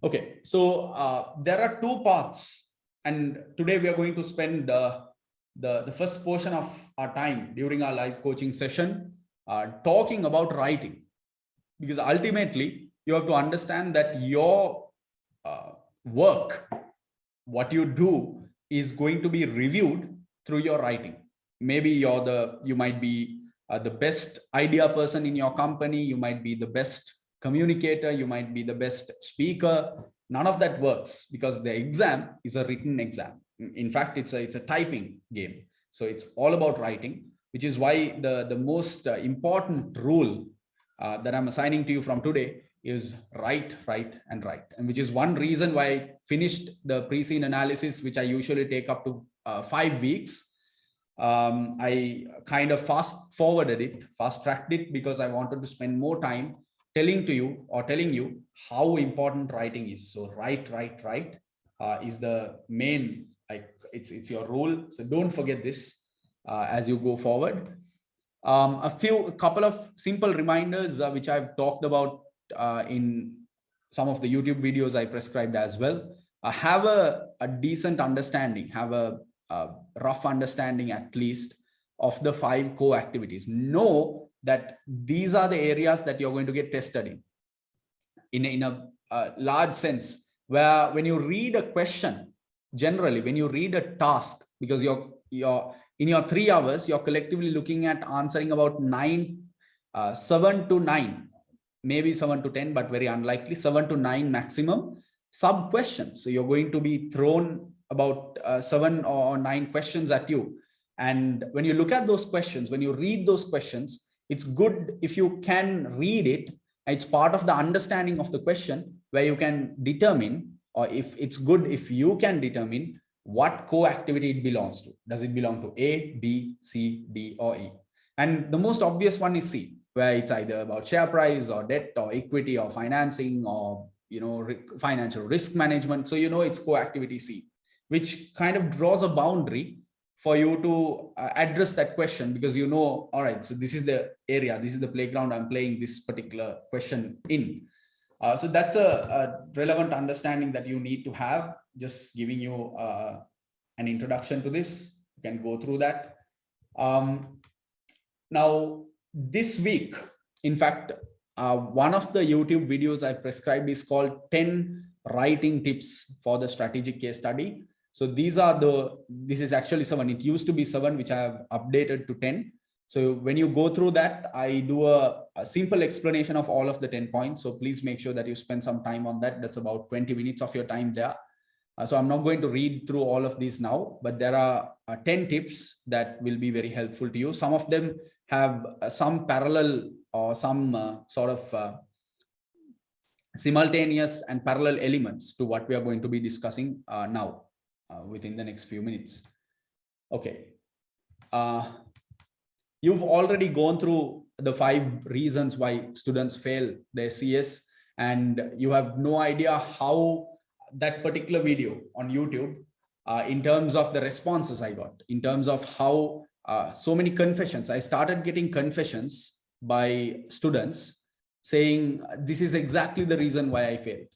Okay, so there are two parts, and today we are going to spend the first portion of our time during our live coaching session talking about writing, because ultimately you have to understand that your work, what you do, is going to be reviewed through your writing. Maybe you might be the best idea person in your company, you might be the best communicator, you might be the best speaker. None of that works because the exam is a written exam. In fact, it's a typing game. So it's all about writing, which is why the most important rule that I'm assigning to you from today is write, and which is one reason why I finished the pre-scene analysis, which I usually take up to 5 weeks. I kind of fast tracked it, because I wanted to spend more time telling you how important writing is. So write is the main, like it's your rule. So don't forget this as you go forward. A couple of simple reminders which I've talked about in some of the YouTube videos I prescribed as well. Have a decent understanding, have a rough understanding at least of the 5 core activities. Know that these are the areas that you're going to get tested in a large sense, where when you read a question, generally when you read a task, because you're in your 3 hours, you're collectively looking at answering about 7 to 9, maybe 7 to 10, but very unlikely 7 to 9 maximum sub questions. So you're going to be thrown about 7 or 9 questions at you. And when you look at those questions, when you read those questions, it's good if you can read it. It's part of the understanding of the question, where you can determine, or if it's good if you can determine what co-activity it belongs to. Does it belong to A, B, C, D, or E? And the most obvious one is C, where it's either about share price or debt or equity or financing or financial risk management. So it's co-activity C, which kind of draws a boundary for you to address that question, because all right, so this is the area, this is the playground I'm playing this particular question in. So that's a relevant understanding that you need to have. Just giving you an introduction to this. You can go through that. Now, this week, in fact, one of the YouTube videos I prescribed is called 10 writing tips for the strategic case study. So this is actually 7. It used to be 7, which I have updated to 10. So when you go through that, I do a simple explanation of all of the 10 points. So please make sure that you spend some time on that. That's about 20 minutes of your time there. So I'm not going to read through all of these now, but there are 10 tips that will be very helpful to you. Some of them have some parallel or some sort of simultaneous and parallel elements to what we are going to be discussing now within the next few minutes. Okay. You've already gone through the 5 reasons why students fail their CS, and you have no idea how that particular video on YouTube, in terms of the responses I got, in terms of how so many confessions. I started getting confessions by students saying, this is exactly the reason why I failed.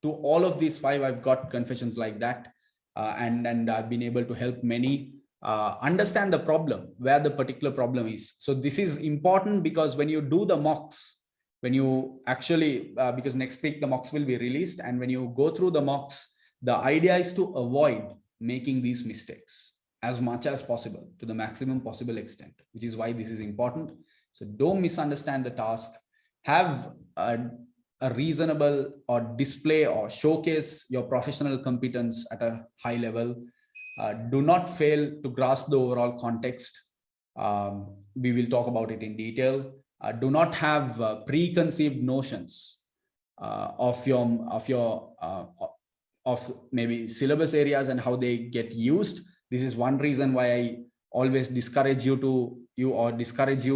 To all of these 5, I've got confessions like that. And I've been able to help many understand the problem, where the particular problem is. So this is important, because when you do the mocks, when you actually, because next week the mocks will be released, and when you go through the mocks, the idea is to avoid making these mistakes as much as possible, to the maximum possible extent, which is why this is important. So don't misunderstand the task. Have a reasonable or display or showcase your professional competence at a high level. Do not fail to grasp the overall context. We will talk about it in detail. Do not have preconceived notions of maybe syllabus areas and how they get used. This is one reason why I always discourage you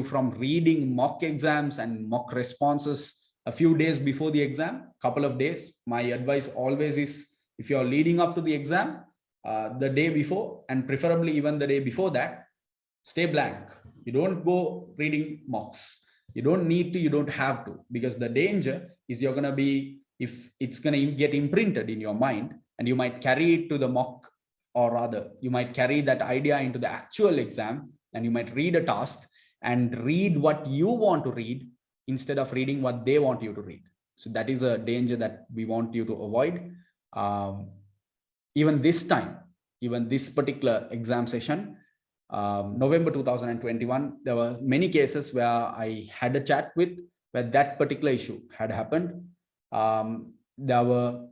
from reading mock exams and mock responses a few days before the exam, couple of days. My advice always is, if you're leading up to the exam, the day before, and preferably even the day before that, stay blank. You don't go reading mocks. You don't need to, you don't have to, because the danger is you're going to be if it's going to get imprinted in your mind, and you might carry it to the mock, or rather you might carry that idea into the actual exam, and you might read a task and read what you want to read instead of reading what they want you to read. So that is a danger that we want you to avoid. Even this time, even this particular exam session, November 2021, there were many cases where I had a chat with, where that particular issue had happened. There were,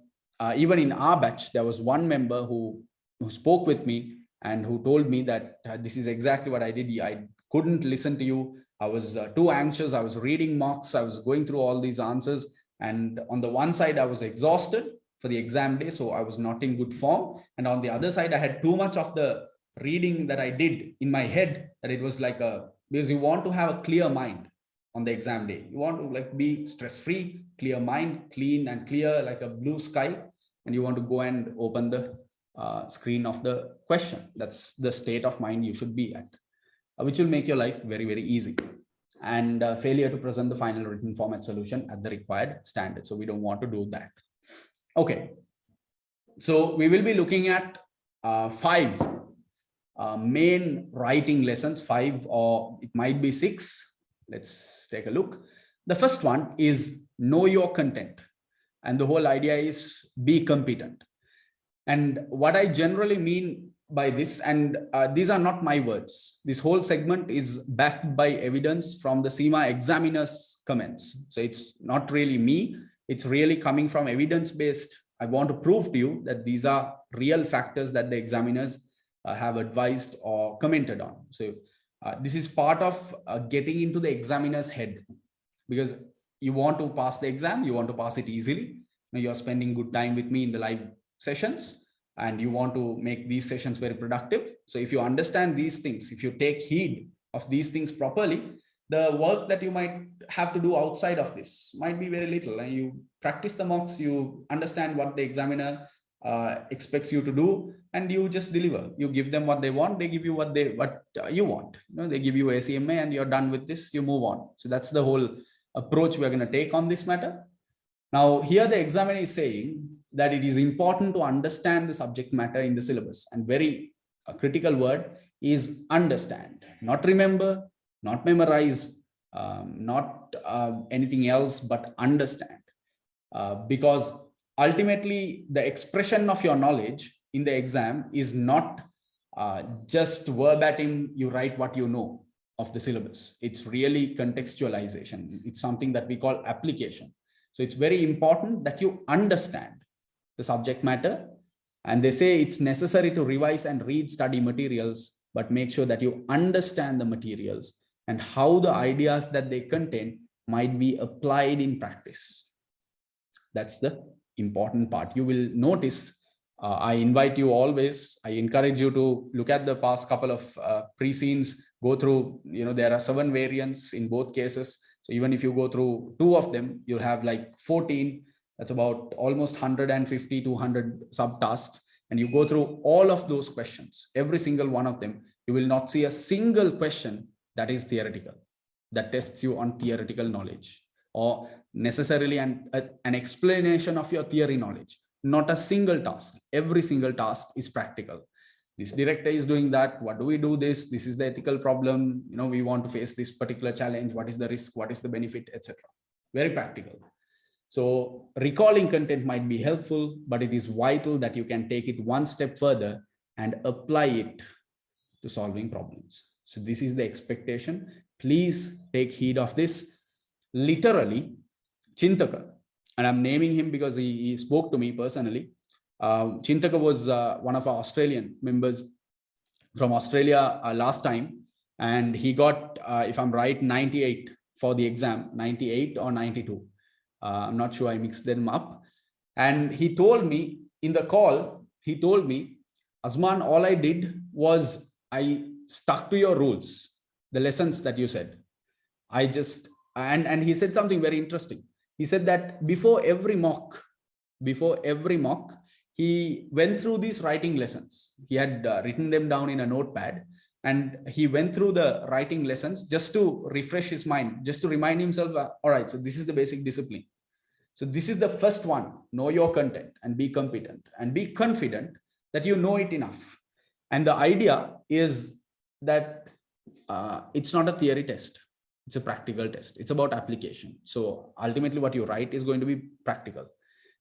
even in our batch, there was one member who spoke with me and who told me that this is exactly what I did. I couldn't listen to you. I was too anxious. I was reading mocks. I was going through all these answers. And on the one side, I was exhausted for the exam day, so I was not in good form. And on the other side, I had too much of the reading that I did in my head, that it was like because you want to have a clear mind on the exam day. You want to like be stress-free, clear mind, clean and clear like a blue sky. And you want to go and open the screen of the question. That's the state of mind you should be at, which will make your life very, very easy. And failure to present the final written format solution at the required standard. So we don't want to do that. Okay. So we will be looking at 5 main writing lessons, 5 or it might be 6. Let's take a look. The first one is know your content. And the whole idea is be competent. And what I generally mean by this, and these are not my words, this whole segment is backed by evidence from the CIMA examiners' comments. So it's not really me, it's really coming from evidence-based. I want to prove to you that these are real factors that the examiners have advised or commented on. So this is part of getting into the examiner's head, because you want to pass the exam, you want to pass it easily. You're spending good time with me in the live sessions, and you want to make these sessions very productive. So if you understand these things, if you take heed of these things properly, the work that you might have to do outside of this might be very little. And you practice the mocks, you understand what the examiner expects you to do, and you just deliver. You give them what they want, they give you what you want. They give you ACMA and you're done with this, you move on. So that's the whole approach we're going to take on this matter. Now, here the examiner is saying that it is important to understand the subject matter in the syllabus, and very critical word is understand, not remember, not memorize, not anything else, but understand. Because ultimately the expression of your knowledge in the exam is not just verbatim, you write what you know of the syllabus. It's really contextualization. It's something that we call application. So it's very important that you understand the subject matter. And they say it's necessary to revise and read study materials, but make sure that you understand the materials and how the ideas that they contain might be applied in practice. That's the important part. You will notice, I invite you always, I encourage you to look at the past couple of pre-scenes, go through, there are 7 variants in both cases. So even if you go through 2 of them, you'll have like 14. That's about almost 150 to 100 subtasks. And you go through all of those questions, every single one of them, you will not see a single question that is theoretical, that tests you on theoretical knowledge or necessarily an explanation of your theory knowledge. Not a single task. Every single task is practical. This director is doing that. What do we do this? This is the ethical problem. We want to face this particular challenge. What is the risk? What is the benefit, etc. Very practical. So recalling content might be helpful, but it is vital that you can take it one step further and apply it to solving problems. So this is the expectation. Please take heed of this. Literally, Chintaka, and I'm naming him because he spoke to me personally. Chintaka was one of our Australian members from Australia last time, and he got, if I'm right, 98 for the exam, 98 or 92. I'm not sure, I mixed them up. And he told me in the call, he told me, Azman, all I did was I stuck to your rules, the lessons that you said. I just, and he said something very interesting. He said that before every mock, he went through these writing lessons. He had written them down in a notepad, and he went through the writing lessons just to refresh his mind, just to remind himself, all right, so this is the basic discipline. So this is the first one. Know your content and be competent and be confident that you know it enough. And the idea is that it's not a theory test. It's a practical test. It's about application. So ultimately what you write is going to be practical.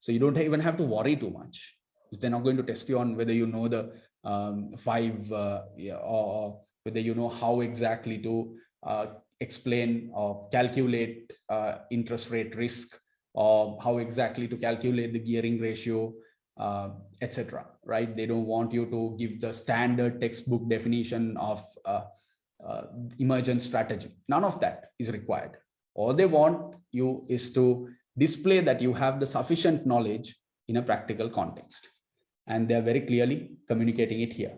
So you don't even have to worry too much. They're not going to test you on whether you know the or whether you know how exactly to explain or calculate interest rate risk, or how exactly to calculate the gearing ratio, etc. Right? They don't want you to give the standard textbook definition of emergent strategy. None of that is required. All they want you is to display that you have the sufficient knowledge in a practical context. And they're very clearly communicating it here.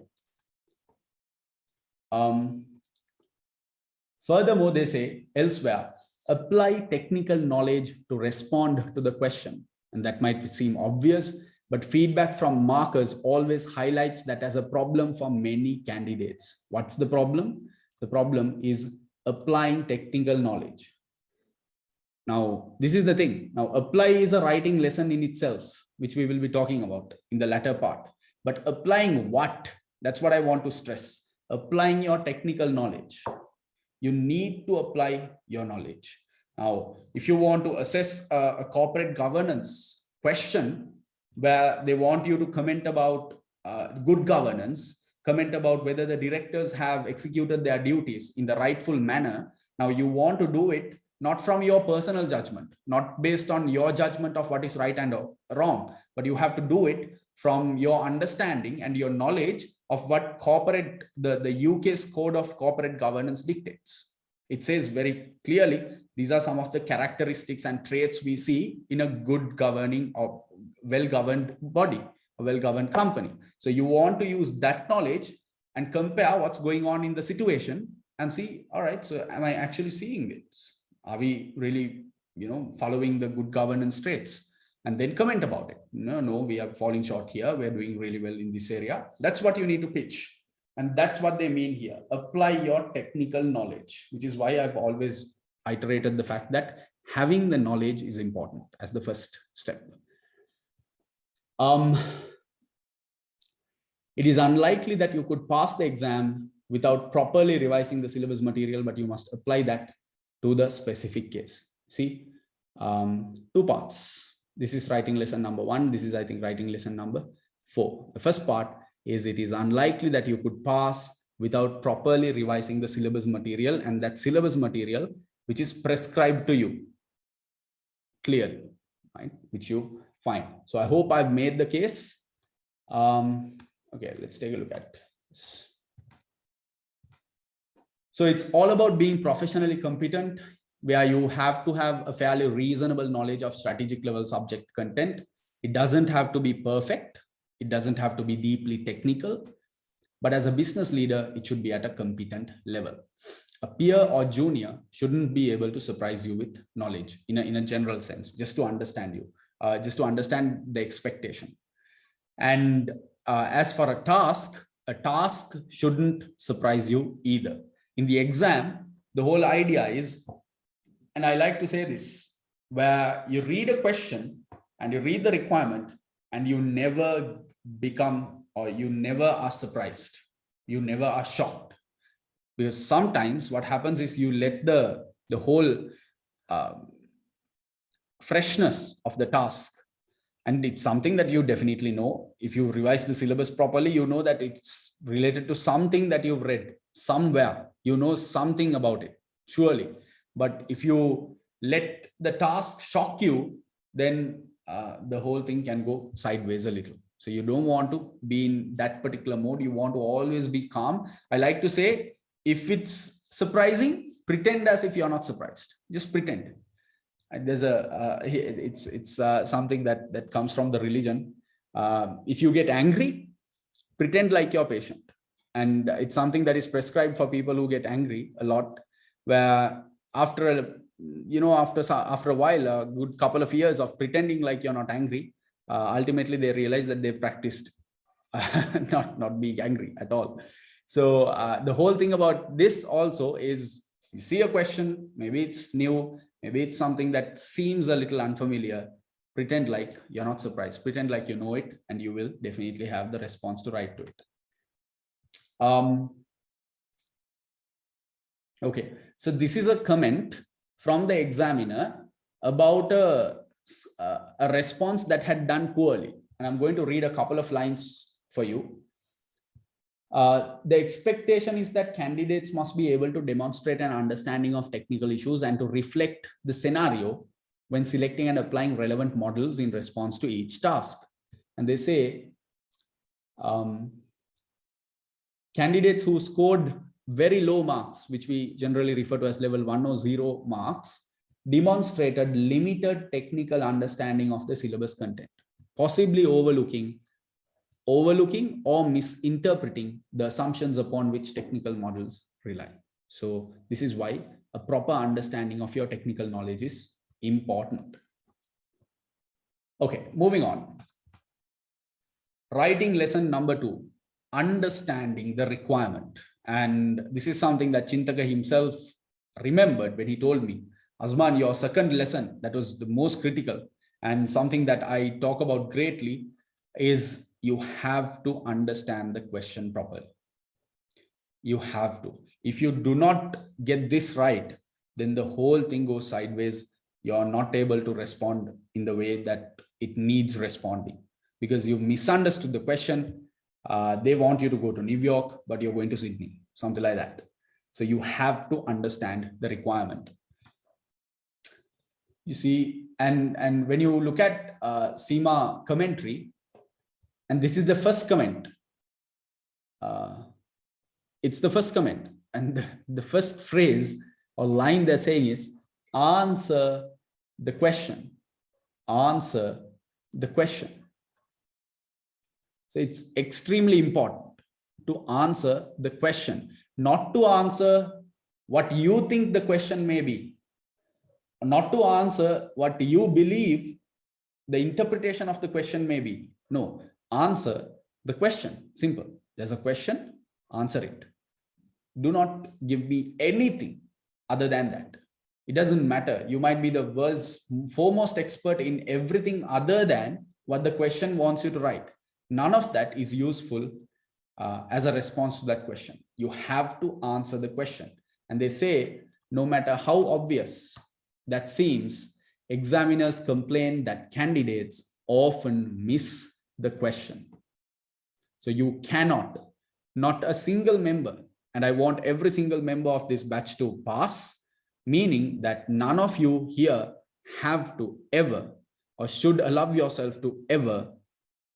Furthermore, they say elsewhere, apply technical knowledge to respond to the question. And that might seem obvious, but feedback from markers always highlights that as a problem for many candidates. What's the problem? The problem is applying technical knowledge. Now, this is the thing. Now, apply is a writing lesson in itself, which we will be talking about in the latter part. But applying what? That's what I want to stress. Applying your technical knowledge. You need to apply your knowledge. Now, if you want to assess a corporate governance question where they want you to comment about good governance, comment about whether the directors have executed their duties in the rightful manner. Now, you want to do it not from your personal judgment, not based on your judgment of what is right and wrong, but you have to do it from your understanding and your knowledge of what corporate, the UK's code of corporate governance dictates. It says very clearly, these are some of the characteristics and traits we see in a good governing or well-governed body, a well-governed company. So you want to use that knowledge and compare what's going on in the situation and see, all right, so am I actually seeing this? Are we really, following the good governance traits? And then comment about it. No, we are falling short here. We're doing really well in this area. That's what you need to pitch. And that's what they mean here. Apply your technical knowledge, which is why I've always iterated the fact that having the knowledge is important as the first step. It is unlikely that you could pass the exam without properly revising the syllabus material, but you must apply that to the specific case. See, 2 parts. This is writing lesson number 1. This is, I think, writing lesson number 4. The first part is it is unlikely that you could pass without properly revising the syllabus material, and that syllabus material which is prescribed to you clearly, right? Which you find. So I hope I've made the case. Okay, let's take a look at this. So it's all about being professionally competent, where you have to have a fairly reasonable knowledge of strategic level subject content. It doesn't have to be perfect. It doesn't have to be deeply technical, but as a business leader, it should be at a competent level. A peer or junior shouldn't be able to surprise you with knowledge in a general sense, just to understand you, just to understand the expectation. And as for a task shouldn't surprise you either. In the exam, the whole idea is, and I like to say this, where you read a question and you read the requirement and you never become, or you never are surprised. You never are shocked. Because sometimes what happens is you let the whole freshness of the task, and it's something that you definitely know. If you revise the syllabus properly, you know that it's related to something that you've read somewhere. You know something about it, surely. But if you let the task shock you, then the whole thing can go sideways a little. So you don't want to be in that particular mode. You want to always be calm. I like to say, if it's surprising, pretend as if you're not surprised. Just pretend. And there's it's something that comes from the religion. If you get angry, pretend like you're patient. And it's something that is prescribed for people who get angry a lot, where after a while, a good couple of years of pretending like you're not angry, ultimately they realize that they practiced not being angry at all. So the whole thing about this also is, you see a question, maybe it's new, maybe it's something that seems a little unfamiliar. Pretend like you're not surprised. Pretend like you know it, and you will definitely have the response to write to it. Okay, so this is a comment from the examiner about a response that had done poorly. And I'm going to read a couple of lines for you. The expectation is that candidates must be able to demonstrate an understanding of technical issues and to reflect the scenario when selecting and applying relevant models in response to each task. And they say, candidates who scored very low marks, which we generally refer to as level 1 or 0 marks, demonstrated limited technical understanding of the syllabus content, possibly overlooking or misinterpreting the assumptions upon which technical models rely. So this is why a proper understanding of your technical knowledge is important. Okay, moving on. Writing lesson number 2, understanding the requirement. And this is something that Chintaka himself remembered when he told me, Azman, your second lesson, that was the most critical, and something that I talk about greatly is you have to understand the question properly. You have to. If you do not get this right, then the whole thing goes sideways. You're not able to respond in the way that it needs responding because you've misunderstood the question. They want you to go to New York, but you're going to Sydney, something like that. So you have to understand the requirement. You see, and when you look at CIMA commentary, and this is the first comment. It's the first comment. And the first phrase or line they're saying is, answer the question. Answer the question. So it's extremely important to answer the question, not to answer what you think the question may be, not to answer what you believe the interpretation of the question may be. No, answer the question. Simple. There's a question, answer it. Do not give me anything other than that. It doesn't matter. You might be the world's foremost expert in everything other than what the question wants you to write. None of that is useful as a response to that question. You have to answer the question. And they say, no matter how obvious that seems, examiners complain that candidates often miss the question. So you cannot, not a single member, and I want every single member of this batch to pass, meaning that none of you here have to ever or should allow yourself to ever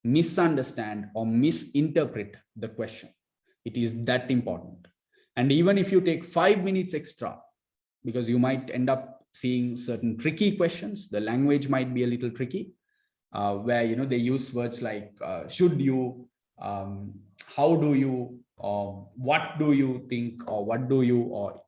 misunderstand or misinterpret the question. It is that important. And even if you take 5 minutes extra, because you might end up seeing certain tricky questions, the language might be a little tricky, where they use words like should you, how do you, or what do you think, or what do you, or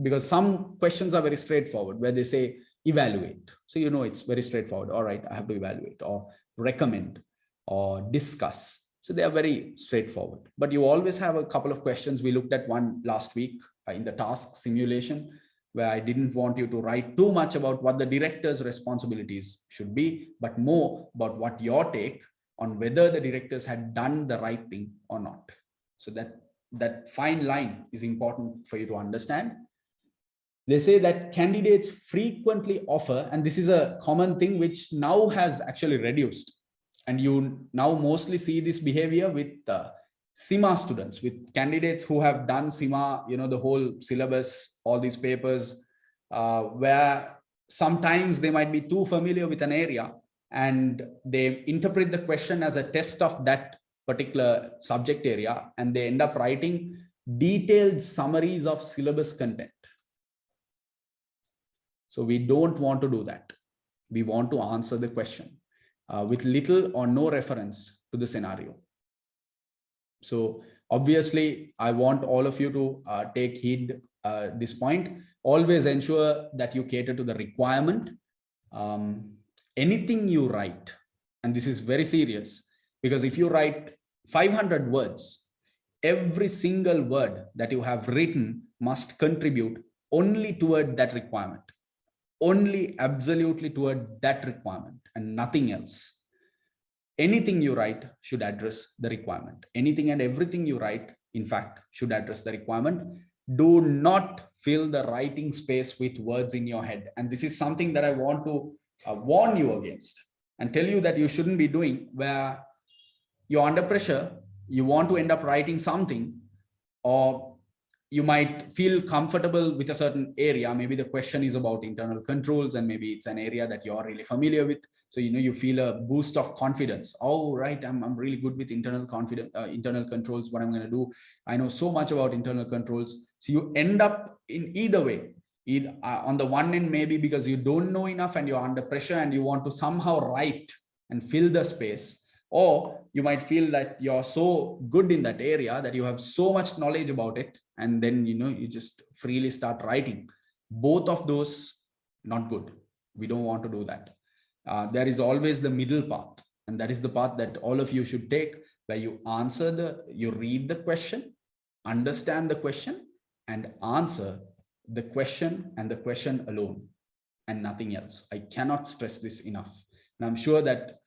because some questions are very straightforward where they say evaluate. So it's very straightforward. All right, I have to evaluate, or recommend, or discuss. So they are very straightforward. But you always have a couple of questions. We looked at one last week in the task simulation, where I didn't want you to write too much about what the director's responsibilities should be, but more about what your take on whether the directors had done the right thing or not. So that fine line is important for you to understand. They say that candidates frequently offer, and this is a common thing which now has actually reduced, and you now mostly see this behavior with CIMA students, with candidates who have done CIMA, the whole syllabus, all these papers, where sometimes they might be too familiar with an area and they interpret the question as a test of that particular subject area, and they end up writing detailed summaries of syllabus content. So we don't want to do that. We want to answer the question with little or no reference to the scenario. So obviously, I want all of you to take heed this point. Always ensure that you cater to the requirement. Anything you write, and this is very serious, because if you write 500 words, every single word that you have written must contribute only toward that requirement, only absolutely toward that requirement. and nothing else. Anything you write should address the requirement. Anything and everything you write, in fact, should address the requirement. Do not fill the writing space with words in your head. And this is something that I want to warn you against and tell you that you shouldn't be doing, where you're under pressure, you want to end up writing something, or you might feel comfortable with a certain area. Maybe the question is about internal controls, and maybe it's an area that you're really familiar with. So, you feel a boost of confidence. Oh, right, I'm really good with internal controls, what I'm going to do. I know so much about internal controls. So you end up in either way. Either, on the one end, maybe because you don't know enough and you're under pressure and you want to somehow write and fill the space. Or you might feel that you're so good in that area that you have so much knowledge about it, and then you just freely start writing. Both of those, not good. We don't want to do that. There is always the middle path, and that is the path that all of you should take, where you read the question, understand the question, and answer the question and the question alone, and nothing else. I cannot stress this enough. And I'm sure that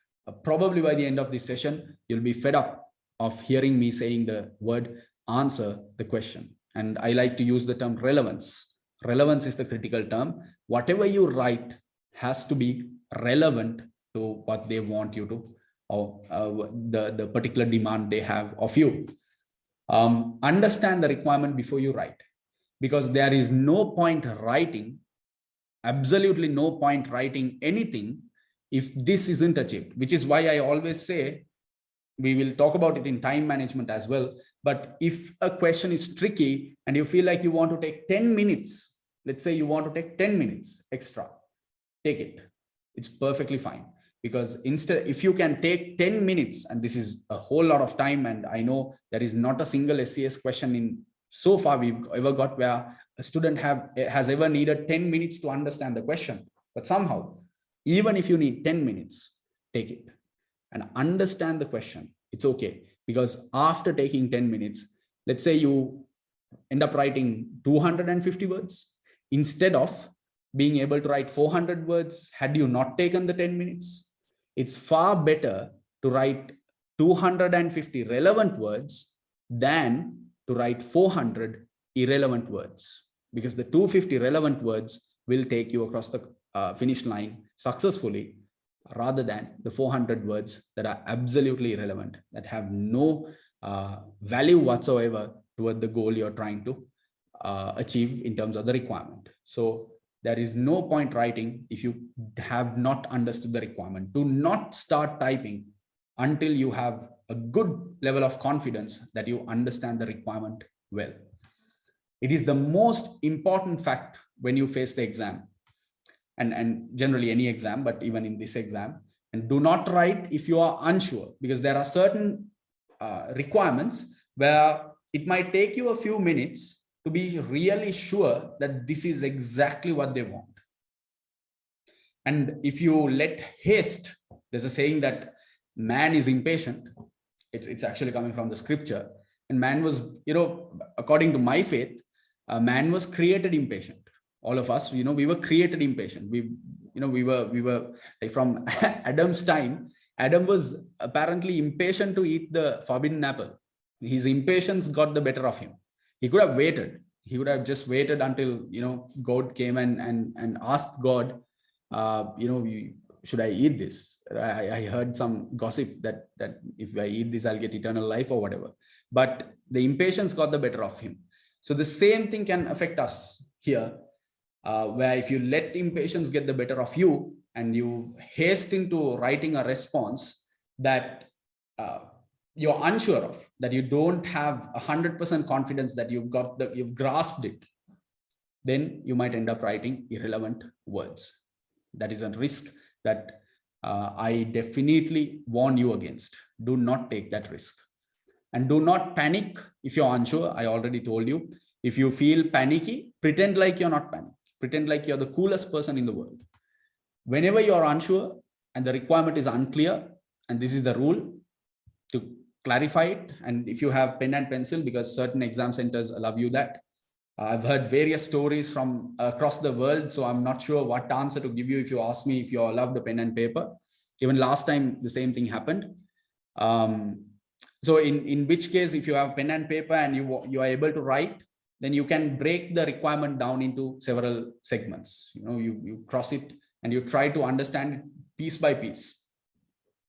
probably by the end of this session, you'll be fed up of hearing me saying the word answer the question. And I like to use the term relevance. Relevance is the critical term. Whatever you write has to be relevant to what they want you to, or the particular demand they have of you. Understand the requirement before you write, because there is no point writing, absolutely no point writing anything if this isn't achieved, which is why I always say, we will talk about it in time management as well. But if a question is tricky and you feel like you want to take 10 minutes, let's say you want to take 10 minutes extra, take it. It's perfectly fine. Because instead, if you can take 10 minutes, and this is a whole lot of time, and I know there is not a single SCS question in so far we've ever got where a student has ever needed 10 minutes to understand the question. But somehow, even if you need 10 minutes, take it and understand the question. It's okay. Because after taking 10 minutes, let's say you end up writing 250 words instead of being able to write 400 words had you not taken the 10 minutes. It's far better to write 250 relevant words than to write 400 irrelevant words, because the 250 relevant words will take you across the finish line successfully, rather than the 400 words that are absolutely irrelevant, that have no value whatsoever toward the goal you're trying to achieve in terms of the requirement. So there is no point writing if you have not understood the requirement. Do not start typing until you have a good level of confidence that you understand the requirement well. It is the most important fact when you face the exam, and generally any exam, but even in this exam. And do not write if you are unsure, because there are certain requirements where it might take you a few minutes to be really sure that this is exactly what they want. And if you let haste, there's a saying that man is impatient. It's actually coming from the scripture. And man was, according to my faith, man was created impatient. All of us, we were created impatient. We were like from Adam's time. Adam was apparently impatient to eat the forbidden apple. His impatience got the better of him. He could have waited. He would have just waited until, God came and asked God, should I eat this? I heard some gossip that if I eat this, I'll get eternal life or whatever. But the impatience got the better of him. So the same thing can affect us here, where if you let impatience get the better of you and you haste into writing a response that you're unsure of, that you don't have 100% confidence that you've grasped it, then you might end up writing irrelevant words. That is a risk that I definitely warn you against. Do not take that risk. And do not panic if you're unsure. I already told you, if you feel panicky, pretend like you're not panicked. Pretend like you're the coolest person in the world. Whenever you're unsure and the requirement is unclear, and this is the rule to clarify it. And if you have pen and pencil, because certain exam centers allow you that. I've heard various stories from across the world, so I'm not sure what answer to give you if you ask me if you're allowed the pen and paper. Even last time, the same thing happened. So in which case, if you have pen and paper and you are able to write, then you can break the requirement down into several segments. You cross it and you try to understand it piece by piece,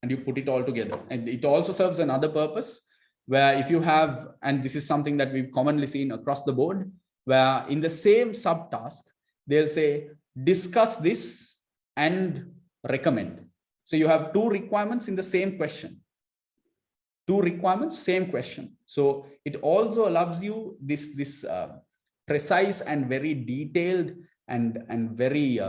and you put it all together. And it also serves another purpose, where if you have, and this is something that we've commonly seen across the board, where in the same subtask, they'll say, discuss this and recommend. So you have two requirements in the same question. Two requirements, same question. So it also allows you this precise and very detailed and very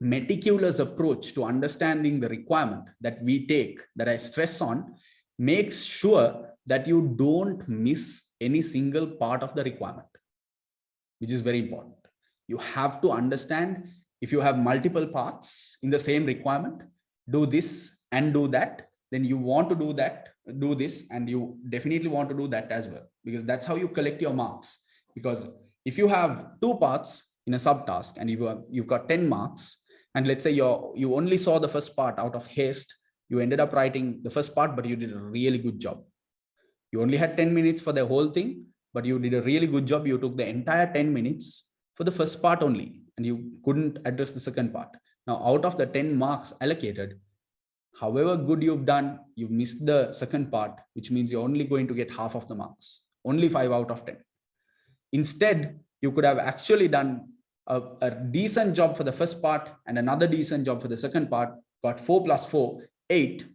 meticulous approach to understanding the requirement that we take, that I stress on, makes sure that you don't miss any single part of the requirement, which is very important. You have to understand, if you have multiple parts in the same requirement, do this and do that, then you want to do this, and you definitely want to do that as well, because that's how you collect your marks. Because if you have two parts in a subtask and you've got 10 marks, and let's say you only saw the first part out of haste, you ended up writing the first part, but you did a really good job. You only had 10 minutes for the whole thing, but you did a really good job. You took the entire 10 minutes for the first part only, and you couldn't address the second part. Now, out of the 10 marks allocated, however good you've done, you've missed the second part, which means you're only going to get half of the marks, only 5 out of 10. Instead, you could have actually done a decent job for the first part and another decent job for the second part, got 4 plus 4, 8,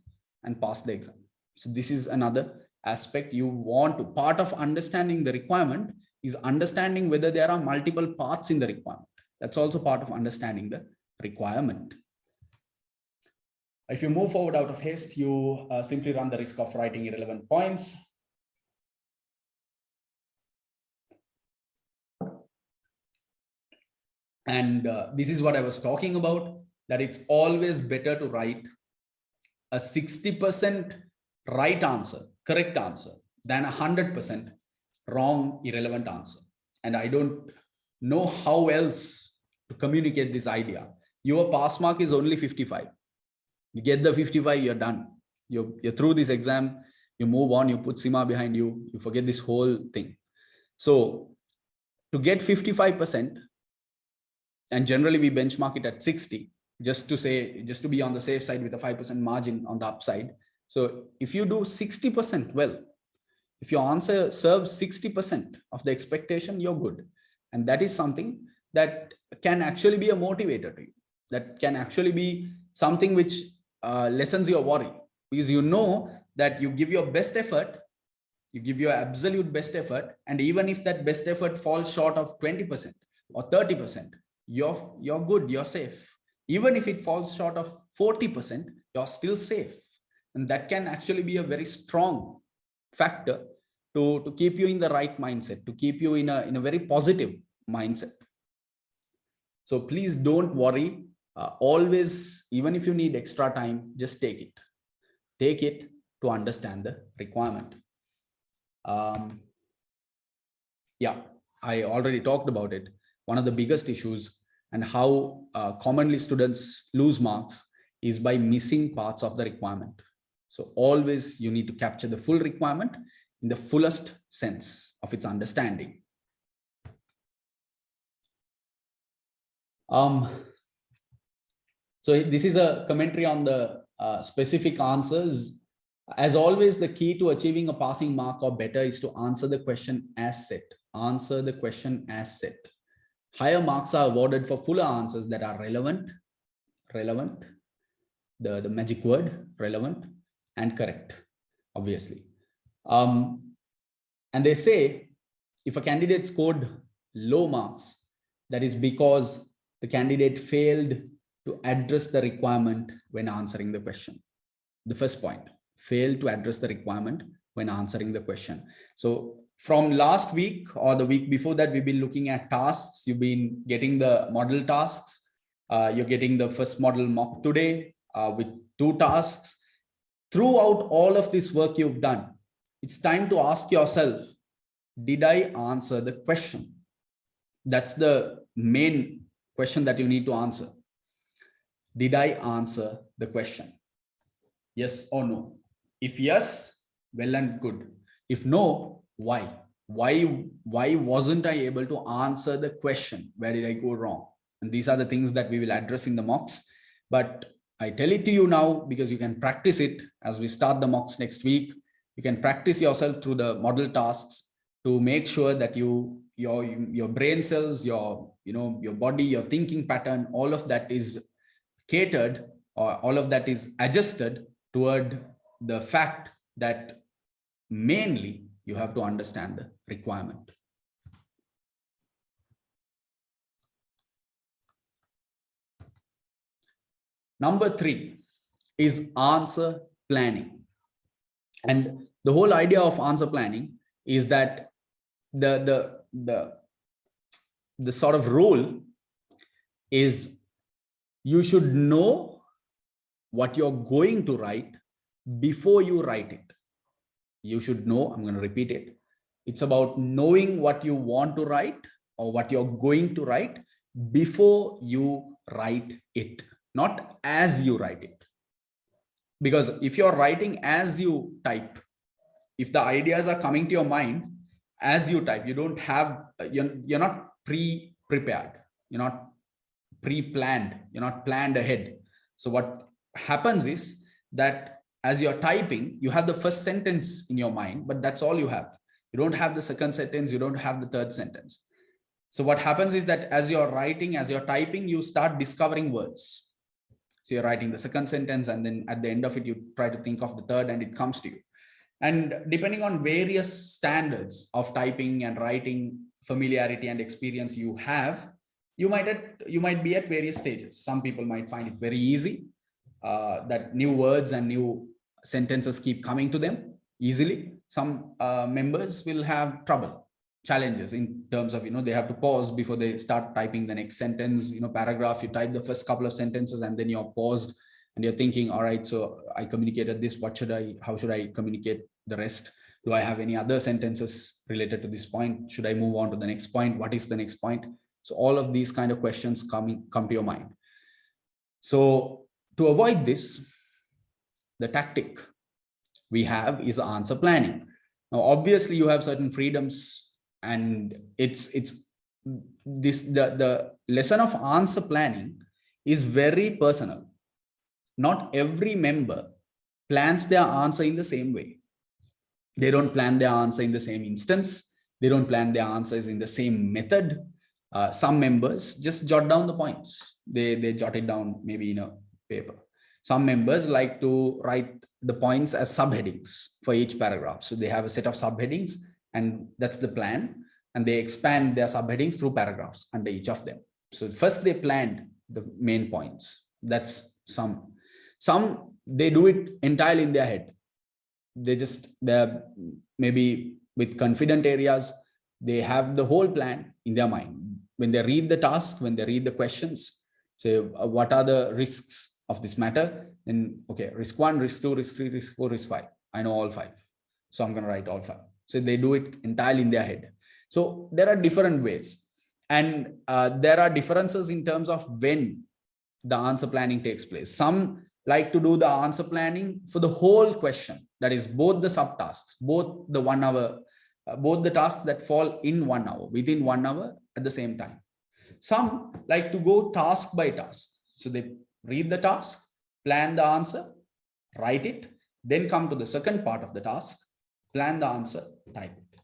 and passed the exam. So this is another aspect you want to. Part of understanding the requirement is understanding whether there are multiple parts in the requirement. That's also part of understanding the requirement. If you move forward out of haste, you simply run the risk of writing irrelevant points. And this is what I was talking about, that it's always better to write a 60% right answer, correct answer, than 100% wrong, irrelevant answer. And I don't know how else to communicate this idea. Your pass mark is only 55. You get the 55, you're done. You're through this exam, you move on, you put CIMA behind you, you forget this whole thing. So to get 55%, and generally we benchmark it at 60, just to be on the safe side with a 5% margin on the upside. So if you do 60% well, if your answer serves 60% of the expectation, you're good. And that is something that can actually be a motivator to you. That can actually be something which lessens your worry, because you know that you give your best effort, you give your absolute best effort, and even if that best effort falls short of 20% or 30%, you're good, you're safe. Even if it falls short of 40%, you're still safe. And that can actually be a very strong factor to keep you in the right mindset, to keep you in a very positive mindset. So please don't worry. Always, even if you need extra time, just take it. Take it to understand the requirement. Yeah, I already talked about it. One of the biggest issues and how commonly students lose marks is by missing parts of the requirement. So always you need to capture the full requirement in the fullest sense of its understanding. So this is a commentary on the specific answers. As always, the key to achieving a passing mark or better is to answer the question as set. Answer the question as set. Higher marks are awarded for fuller answers that are relevant, the magic word, relevant, and correct, obviously. And they say if a candidate scored low marks, that is because the candidate failed to address the requirement when answering the question. The first point, failed to address the requirement when answering the question. So from last week or the week before that, we've been looking at tasks. You've been getting the model tasks. You're getting the first model mock today with 2 tasks. Throughout all of this work you've done, it's time to ask yourself, did I answer the question? That's the main question that you need to answer. Did I answer the question? Yes or no? If yes, well and good. If no, why? Why wasn't I able to answer the question? Where did I go wrong? And these are the things that we will address in the mocks. But I tell it to you now because you can practice it as we start the mocks next week. You can practice yourself through the model tasks to make sure that your brain cells, your body, your thinking pattern, all of that is catered, or all of that is adjusted toward the fact that mainly you have to understand the requirement. Number 3 is answer planning. And the whole idea of answer planning is that the sort of rule is you should know what you're going to write before you write it. You should know, I'm going to repeat it. It's about knowing what you want to write or what you're going to write before you write it, not as you write it. Because if you're writing as you type, if the ideas are coming to your mind as you type, you don't have, you're not pre-prepared, you're not pre-planned, you're not planned ahead. So what happens is that as you're typing, you have the first sentence in your mind, but that's all you have. You don't have the second sentence, you don't have the third sentence. So what happens is that as you're writing, as you're typing, you start discovering words. So you're writing the second sentence, and then at the end of it, you try to think of the third, and it comes to you. And depending on various standards of typing and writing, familiarity and experience you have, you might be at various stages. Some people might find it very easy, that new words and new sentences keep coming to them easily. Some members will have trouble, challenges in terms of, they have to pause before they start typing the next sentence, paragraph. You type the first couple of sentences and then you're paused and you're thinking, all right, so I communicated this, how should I communicate the rest? Do I have any other sentences related to this point? Should I move on to the next point? What is the next point? So all of these kind of questions come to your mind. So to avoid this, the tactic we have is answer planning. Now, obviously you have certain freedoms, and the lesson of answer planning is very personal. Not every member plans their answer in the same way. They don't plan their answer in the same instance. They don't plan their answers in the same method. Some members just jot down the points. They jot it down maybe in a paper. Some members like to write the points as subheadings for each paragraph. So they have a set of subheadings, and that's the plan. And they expand their subheadings through paragraphs under each of them. So first they planned the main points. That's some. Some, they do it entirely in their head. They're maybe with confident areas, they have the whole plan in their mind. When they read the task, when they read the questions, say, what are the risks of this matter? Then, okay, risk 1, risk 2, risk 3, risk 4, risk 5. I know all 5. So I'm going to write all 5. So they do it entirely in their head. So there are different ways. And there are differences in terms of when the answer planning takes place. Some like to do the answer planning for the whole question. That is both the subtasks, both the 1 hour, both the tasks that fall in 1 hour, within 1 hour at the same time. Some like to go task by task. So they read the task, plan the answer, write it, then come to the second part of the task, plan the answer, type it.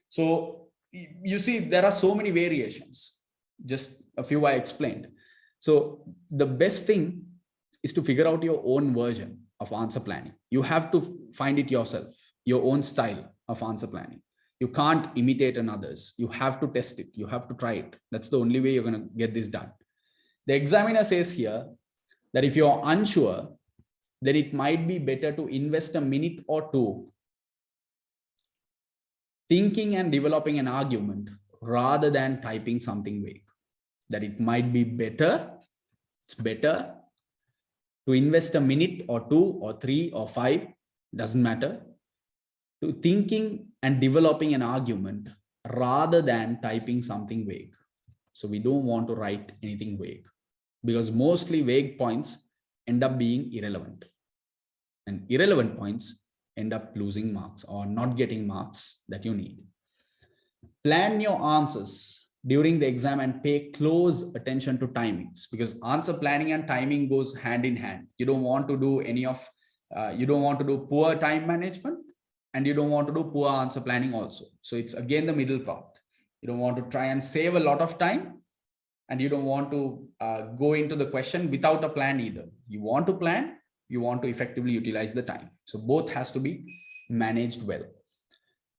So you see, there are so many variations. Just a few I explained. So the best thing is to figure out your own version of answer planning. You have to find it yourself, your own style of answer planning. You can't imitate another's. You have to test it. You have to try it. That's the only way you're going to get this done. The examiner says here that if you're unsure, then it might be better to invest a minute or two thinking and developing an argument rather than typing something vague. That it might be better, it's better to invest a minute or 2 or 3 or 5, doesn't matter, to thinking and developing an argument rather than typing something vague. So we don't want to write anything vague, because mostly vague points end up being irrelevant. And irrelevant points end up losing marks or not getting marks that you need. Plan your answers during the exam and pay close attention to timings, because answer planning and timing goes hand in hand. You don't want to do you don't want to do poor time management, and you don't want to do poor answer planning also. So it's again the middle path. You don't want to try and save a lot of time, and you don't want to go into the question without a plan either. You want to plan, you want to effectively utilize the time. So both has to be managed well.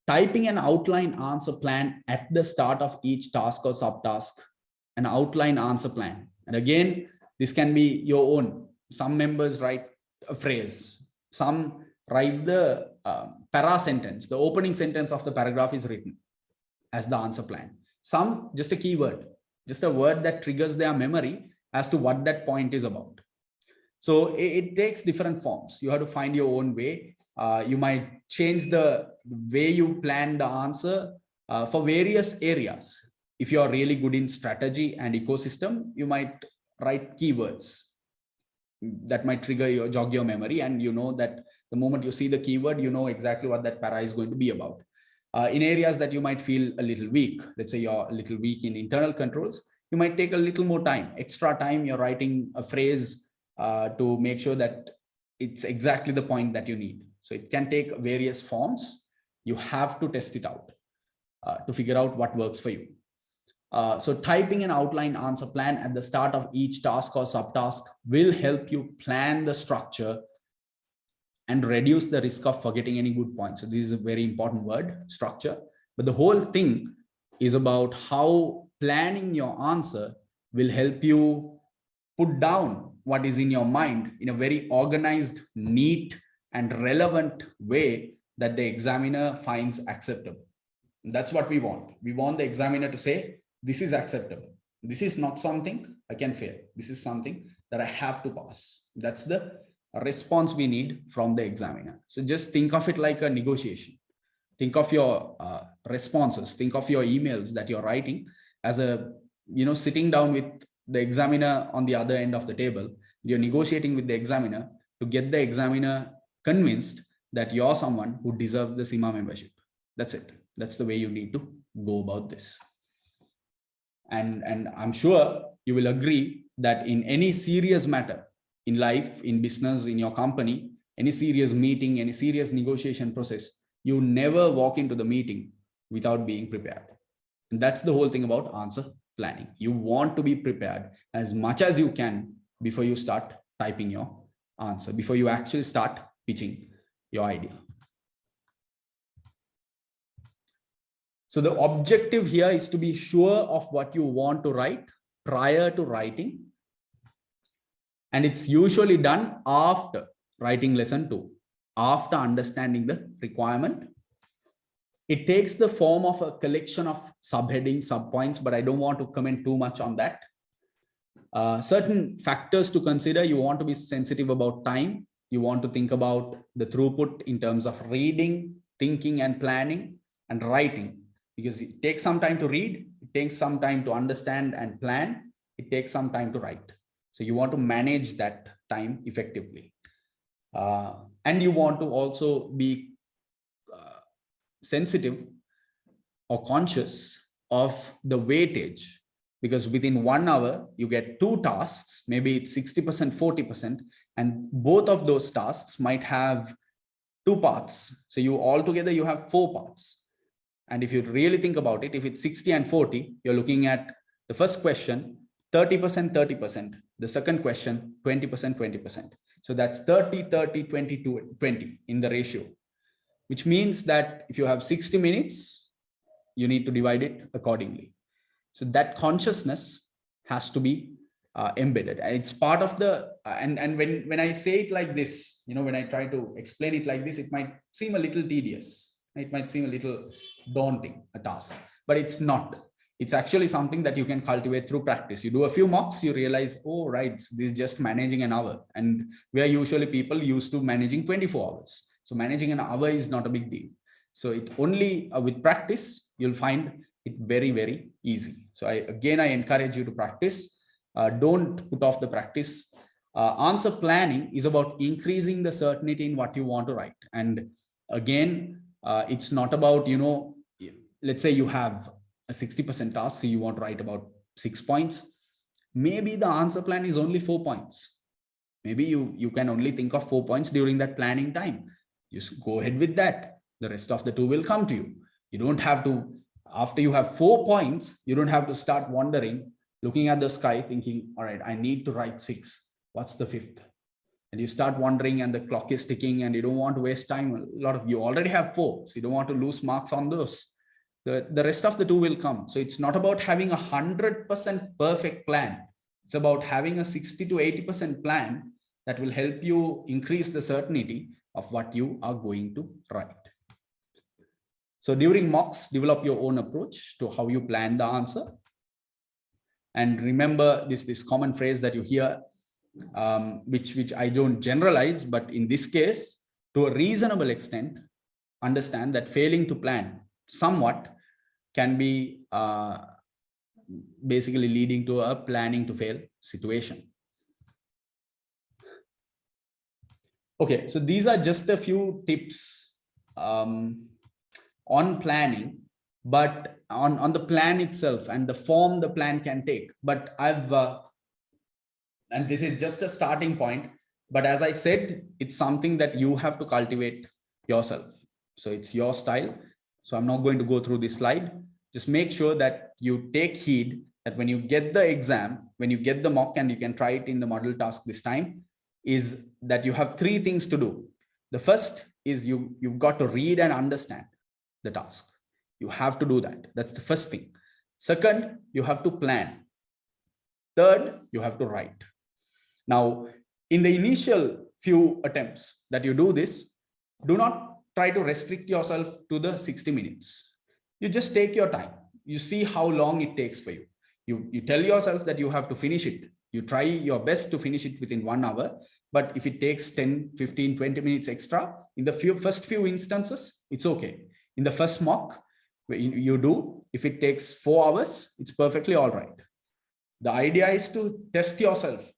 Typing an outline answer plan at the start of each task or subtask, an outline answer plan. And again, this can be your own. Some members write a phrase, some write the para sentence, the opening sentence of the paragraph is written as the answer plan. Some just a keyword, just a word that triggers their memory as to what that point is about. So it takes different forms. You have to find your own way. You might change the way you plan the answer for various areas. If you are really good in strategy and ecosystem, you might write keywords that might jog your memory, and you know that the moment you see the keyword, you know exactly what that para is going to be about. In areas that you might feel a little weak, let's say you're a little weak in internal controls, you might take a little more time, extra time. You're writing a phrase to make sure that it's exactly the point that you need. So it can take various forms. You have to test it out to figure out what works for you. So typing an outline answer plan at the start of each task or subtask will help you plan the structure and reduce the risk of forgetting any good points. So this is a very important word, structure. But the whole thing is about how planning your answer will help you put down what is in your mind in a very organized, neat, and relevant way that the examiner finds acceptable. And that's what we want. We want the examiner to say, this is acceptable. This is not something I can fail. This is something that I have to pass. That's the response we need from the examiner. So just think of it like a negotiation. Think of your responses. Think of your emails that you're writing as a, sitting down with the examiner on the other end of the table. You're negotiating with the examiner to get the examiner convinced that you're someone who deserves the CIMA membership. That's it. That's the way you need to go about this. And I'm sure you will agree that in any serious matter in life, in business, in your company, any serious meeting, any serious negotiation process, you never walk into the meeting without being prepared. And that's the whole thing about answer planning. You want to be prepared as much as you can before you start typing your answer, before you actually start pitching your idea. So the objective here is to be sure of what you want to write prior to writing. And it's usually done after writing lesson 2, after understanding the requirement. It takes the form of a collection of subheadings, subpoints, but I don't want to comment too much on that. Certain factors to consider: you want to be sensitive about time. You want to think about the throughput in terms of reading, thinking and planning, and writing, because it takes some time to read, it takes some time to understand and plan, it takes some time to write. So you want to manage that time effectively. And you want to also be sensitive or conscious of the weightage, because within 1 hour you get 2 tasks, maybe it's 60%, 40%, and both of those tasks might have 2 parts. So you altogether you have 4 parts. And if you really think about it, if it's 60 and 40, you're looking at the first question 30%, 30%, the second question 20%, 20%. So that's 30, 30, 20 to 20 in the ratio, which means that if you have 60 minutes, you need to divide it accordingly. So that consciousness has to be embedded. And it's part of the, and when I say it like this, when I try to explain it like this, it might seem a little tedious. It might seem a little daunting, a task, but it's not. It's actually something that you can cultivate through practice. You do a few mocks, you realize, oh, right, this is just managing an hour. And we are usually people used to managing 24 hours. So managing an hour is not a big deal. So it only with practice, you'll find it very, very easy. So I encourage you to practice. Don't put off the practice. Answer planning is about increasing the certainty in what you want to write. And again, it's not about, let's say you have a 60% task, so you want to write about 6 points. Maybe the answer plan is only 4 points. Maybe you can only think of 4 points during that planning time. Just go ahead with that. The rest of the 2 will come to you. You don't have to, after you have 4 points, you don't have to start wondering, looking at the sky, thinking, all right, I need to write 6. What's the 5th? And you start wondering, and the clock is ticking, and you don't want to waste time. A lot of you already have 4, so you don't want to lose marks on those. The rest of the 2 will come. So it's not about having 100% perfect plan. It's about having a 60 to 80% plan that will help you increase the certainty of what you are going to write. So during mocks, develop your own approach to how you plan the answer. And remember this common phrase that you hear, which I don't generalize, but in this case, to a reasonable extent, understand that failing to plan somewhat can be basically leading to a planning to fail situation. Okay, so these are just a few tips on planning, but on the plan itself and the form the plan can take. But and this is just a starting point, but as I said, it's something that you have to cultivate yourself. So it's your style. So I'm not going to go through this slide. Just make sure that you take heed that when you get the exam, when you get the mock, and you can try it in the model task this time, is that you have 3 things to do. The first is you've got to read and understand the task. You have to do that. That's the first thing. Second, you have to plan. Third, you have to write. Now, in the initial few attempts that you do this, do not try to restrict yourself to the 60 minutes. You just take your time. You see how long it takes for you. You tell yourself that you have to finish it. You try your best to finish it within 1 hour. But if it takes 10, 15, 20 minutes extra, in the first few instances, it's okay. In the first mock, you do, if it takes 4 hours, it's perfectly all right. The idea is to test yourself,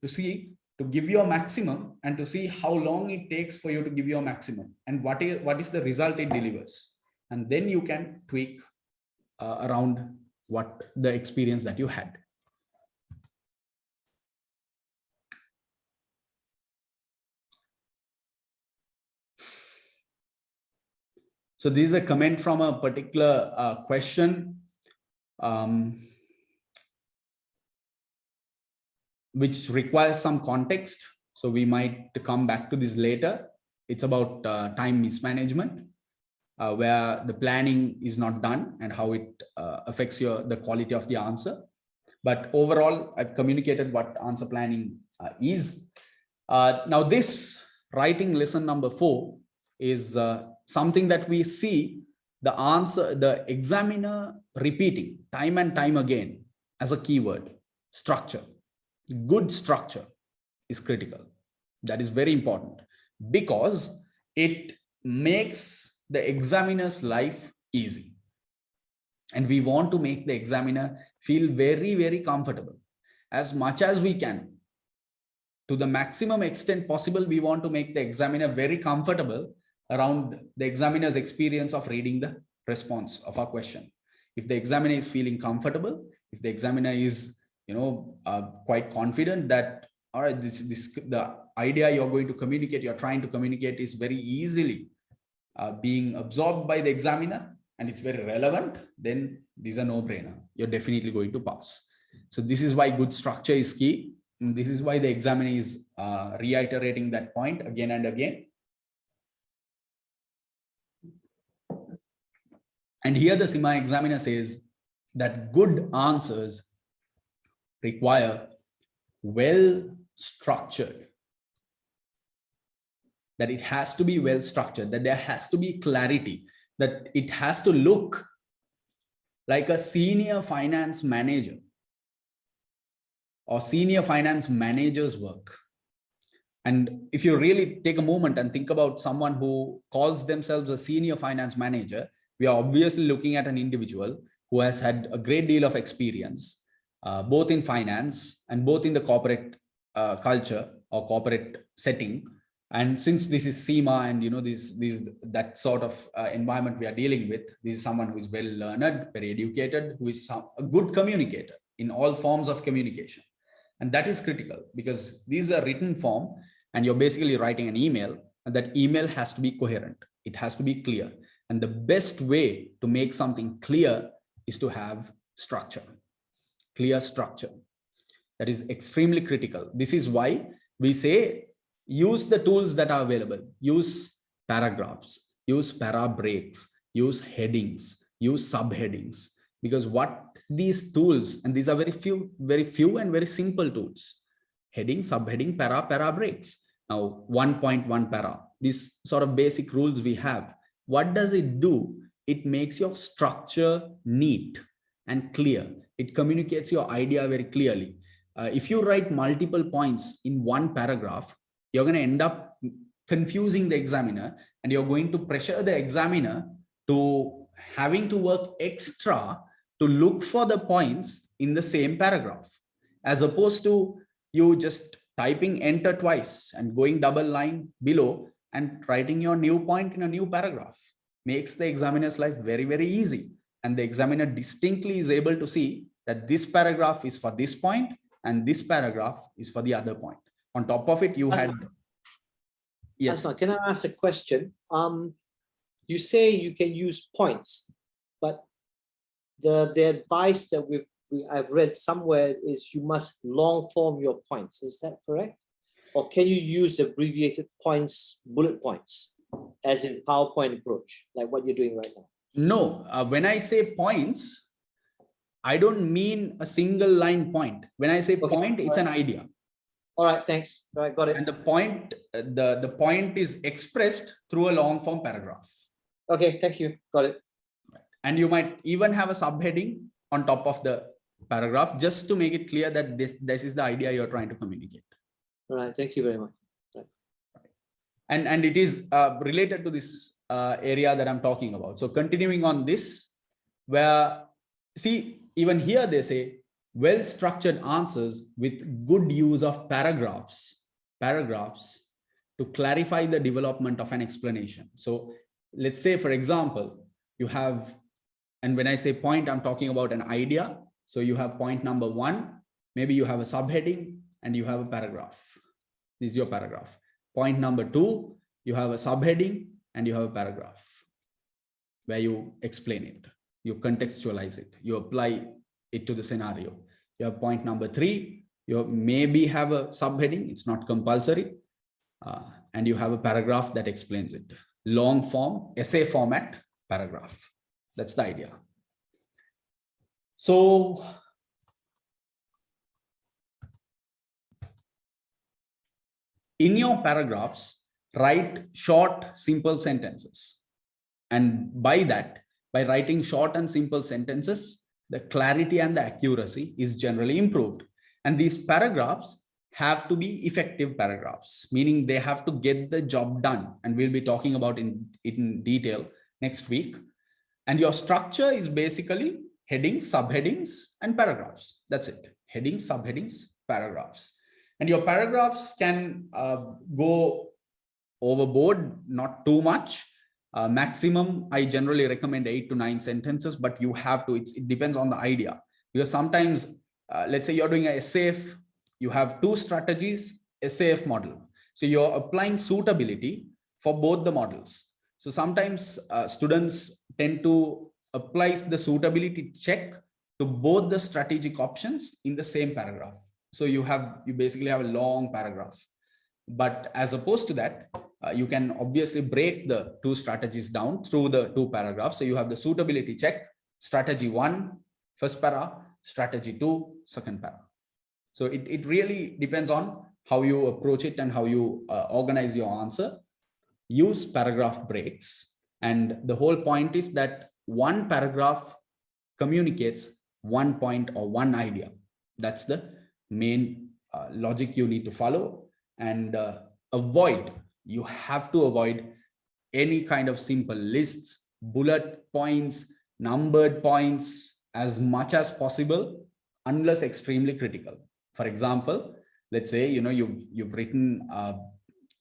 to give you a maximum, and to see how long it takes for you to give you a maximum, and what is the result it delivers. And then you can tweak around what the experience that you had. So this is a comment from a particular question, which requires some context. So we might come back to this later. It's about time mismanagement, where the planning is not done and how it affects the quality of the answer. But overall, I've communicated what answer planning is. Now this writing lesson number 4 is something that we see the examiner repeating time and time again as a keyword: structure. Good structure is critical. That is very important because it makes the examiner's life easy. And we want to make the examiner feel very, very comfortable as much as we can. To the maximum extent possible, we want to make the examiner very comfortable around the examiner's experience of reading the response of our question. If the examiner is feeling comfortable, if the examiner is quite confident that, all right, the idea you're going to communicate, you're trying to communicate, is very easily being absorbed by the examiner and it's very relevant, then these are no-brainer. You're definitely going to pass. So this is why good structure is key. And this is why the examiner is reiterating that point again and again. And here the CIMA examiner says that good answers require well-structured, that it has to be well-structured, that there has to be clarity, that it has to look like a senior finance manager or senior finance manager's work. And if you really take a moment and think about someone who calls themselves a senior finance manager, we are obviously looking at an individual who has had a great deal of experience, both in finance and both in the corporate culture or corporate setting. And since this is CIMA and that sort of environment we are dealing with, this is someone who is well learned, very educated, who is a good communicator in all forms of communication. And that is critical because these are written form and you're basically writing an email, and that email has to be coherent. It has to be clear. And the best way to make something clear is to have structure, clear structure. That is extremely critical. This is why we say, use the tools that are available. Use paragraphs, use para breaks, use headings, use subheadings, because what these tools, and these are very few and very simple tools: heading, subheading, para breaks. Now 1.1 para, these sort of basic rules we have. What does it do? It makes your structure neat and clear. It communicates your idea very clearly. If you write multiple points in one paragraph, you're going to end up confusing the examiner, and you're going to pressure the examiner to having to work extra to look for the points in the same paragraph, as opposed to you just typing enter twice and going double line below and writing your new point in a new paragraph. Makes the examiner's life very, very easy. And the examiner distinctly is able to see that this paragraph is for this point and this paragraph is for the other point. On top of it, you Azman, had... Yes. Azman, can I ask a question? You say you can use points, but the advice that I've read somewhere is you must long form your points. Is that correct? Or can you use abbreviated points, bullet points, as in PowerPoint approach, like what you're doing right now? No, when I say points, I don't mean a single line point. When I say point, it's an idea. All right, thanks. All right, got it. And the point, the point is expressed through a long form paragraph. Okay, thank you. Got it. And you might even have a subheading on top of the paragraph just to make it clear that this is the idea you're trying to communicate. All right, thank you very much. Right. And it is related to this area that I'm talking about. So continuing on this, where, see, even here they say, well-structured answers with good use of paragraphs to clarify the development of an explanation. So let's say, for example, you have, and when I say point, I'm talking about an idea. So you have point number 1, maybe you have a subheading and you have a paragraph. This is your paragraph. Point number 2, you have a subheading and you have a paragraph where you explain it, you contextualize it, you apply it to the scenario. You have point number 3, you maybe have a subheading, it's not compulsory, and you have a paragraph that explains it. Long form, essay format paragraph. That's the idea. So in your paragraphs, write short, simple sentences. And by that, by writing short and simple sentences, the clarity and the accuracy is generally improved. And these paragraphs have to be effective paragraphs, meaning they have to get the job done. And we'll be talking about it in detail next week. And your structure is basically headings, subheadings, and paragraphs. That's it. Headings, subheadings, paragraphs. And your paragraphs can go overboard, not too much. Maximum, I generally recommend 8 to 9 sentences, but you have to, it depends on the idea. Because sometimes, let's say you're doing a SAF, you have 2 strategies, SAF model. So you're applying suitability for both the models. So sometimes students tend to apply the suitability check to both the strategic options in the same paragraph. So you basically have a long paragraph. But as opposed to that, you can obviously break the 2 strategies down through the 2 paragraphs. So you have the suitability check, strategy 1, first para, strategy 2, second para. So it really depends on how you approach it and how you organize your answer. Use paragraph breaks. And the whole point is that one paragraph communicates one point or one idea. That's the main logic you need to follow. And you have to avoid any kind of simple lists, bullet points, numbered points as much as possible, unless extremely critical. For example, let's say, you've written,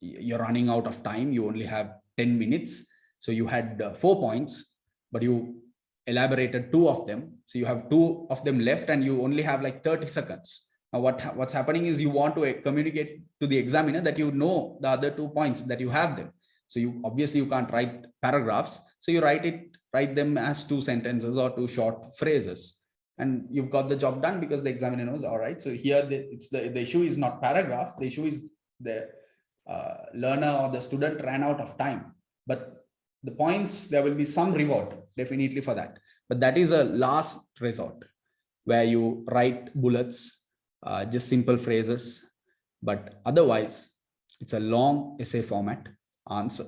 you're running out of time. You only have 10 minutes. So you had 4 points, but you elaborated 2 of them. So you have 2 of them left and you only have like 30 seconds. Now what's happening is you want to communicate to the examiner that you know the other 2 points, that you have them. So you obviously you can't write paragraphs. So you write them as 2 sentences or 2 short phrases. And you've got the job done because the examiner knows, all right. So here the issue is not paragraph. The issue is the learner or the student ran out of time. But the points, there will be some reward definitely for that. But that is a last resort where you write bullets, just simple phrases. But otherwise, it's a long essay format answer.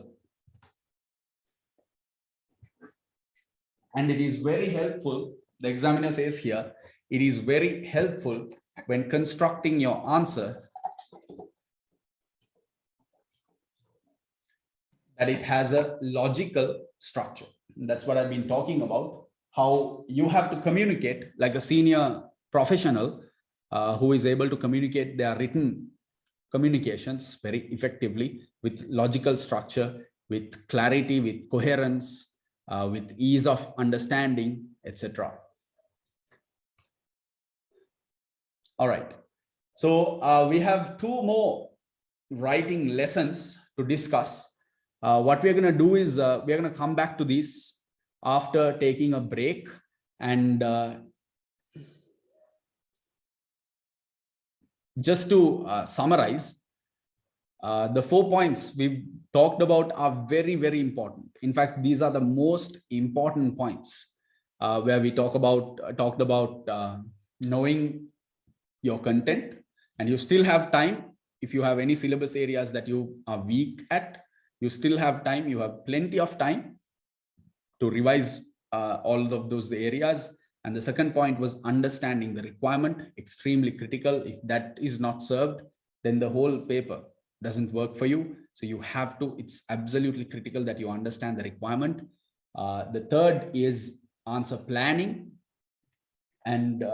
And it is very helpful. The examiner says here, it is very helpful when constructing your answer that it has a logical structure. And that's what I've been talking about, how you have to communicate like a senior professional who is able to communicate their written communications very effectively with logical structure, with clarity, with coherence, with ease of understanding, etc. All right. So we have 2 more writing lessons to discuss. What we're going to do is we're going to come back to this after taking a break. And just to summarize, the 4 points we've talked about are very, very important. In fact, these are the most important points where we talked about knowing your content, and you still have time. If you have any syllabus areas that you are weak at, you still have time. You have plenty of time to revise all of those areas. And the second point was understanding the requirement, extremely critical. If that is not served, then the whole paper doesn't work for you. So you have to, it's absolutely critical that you understand the requirement. The third is answer planning. And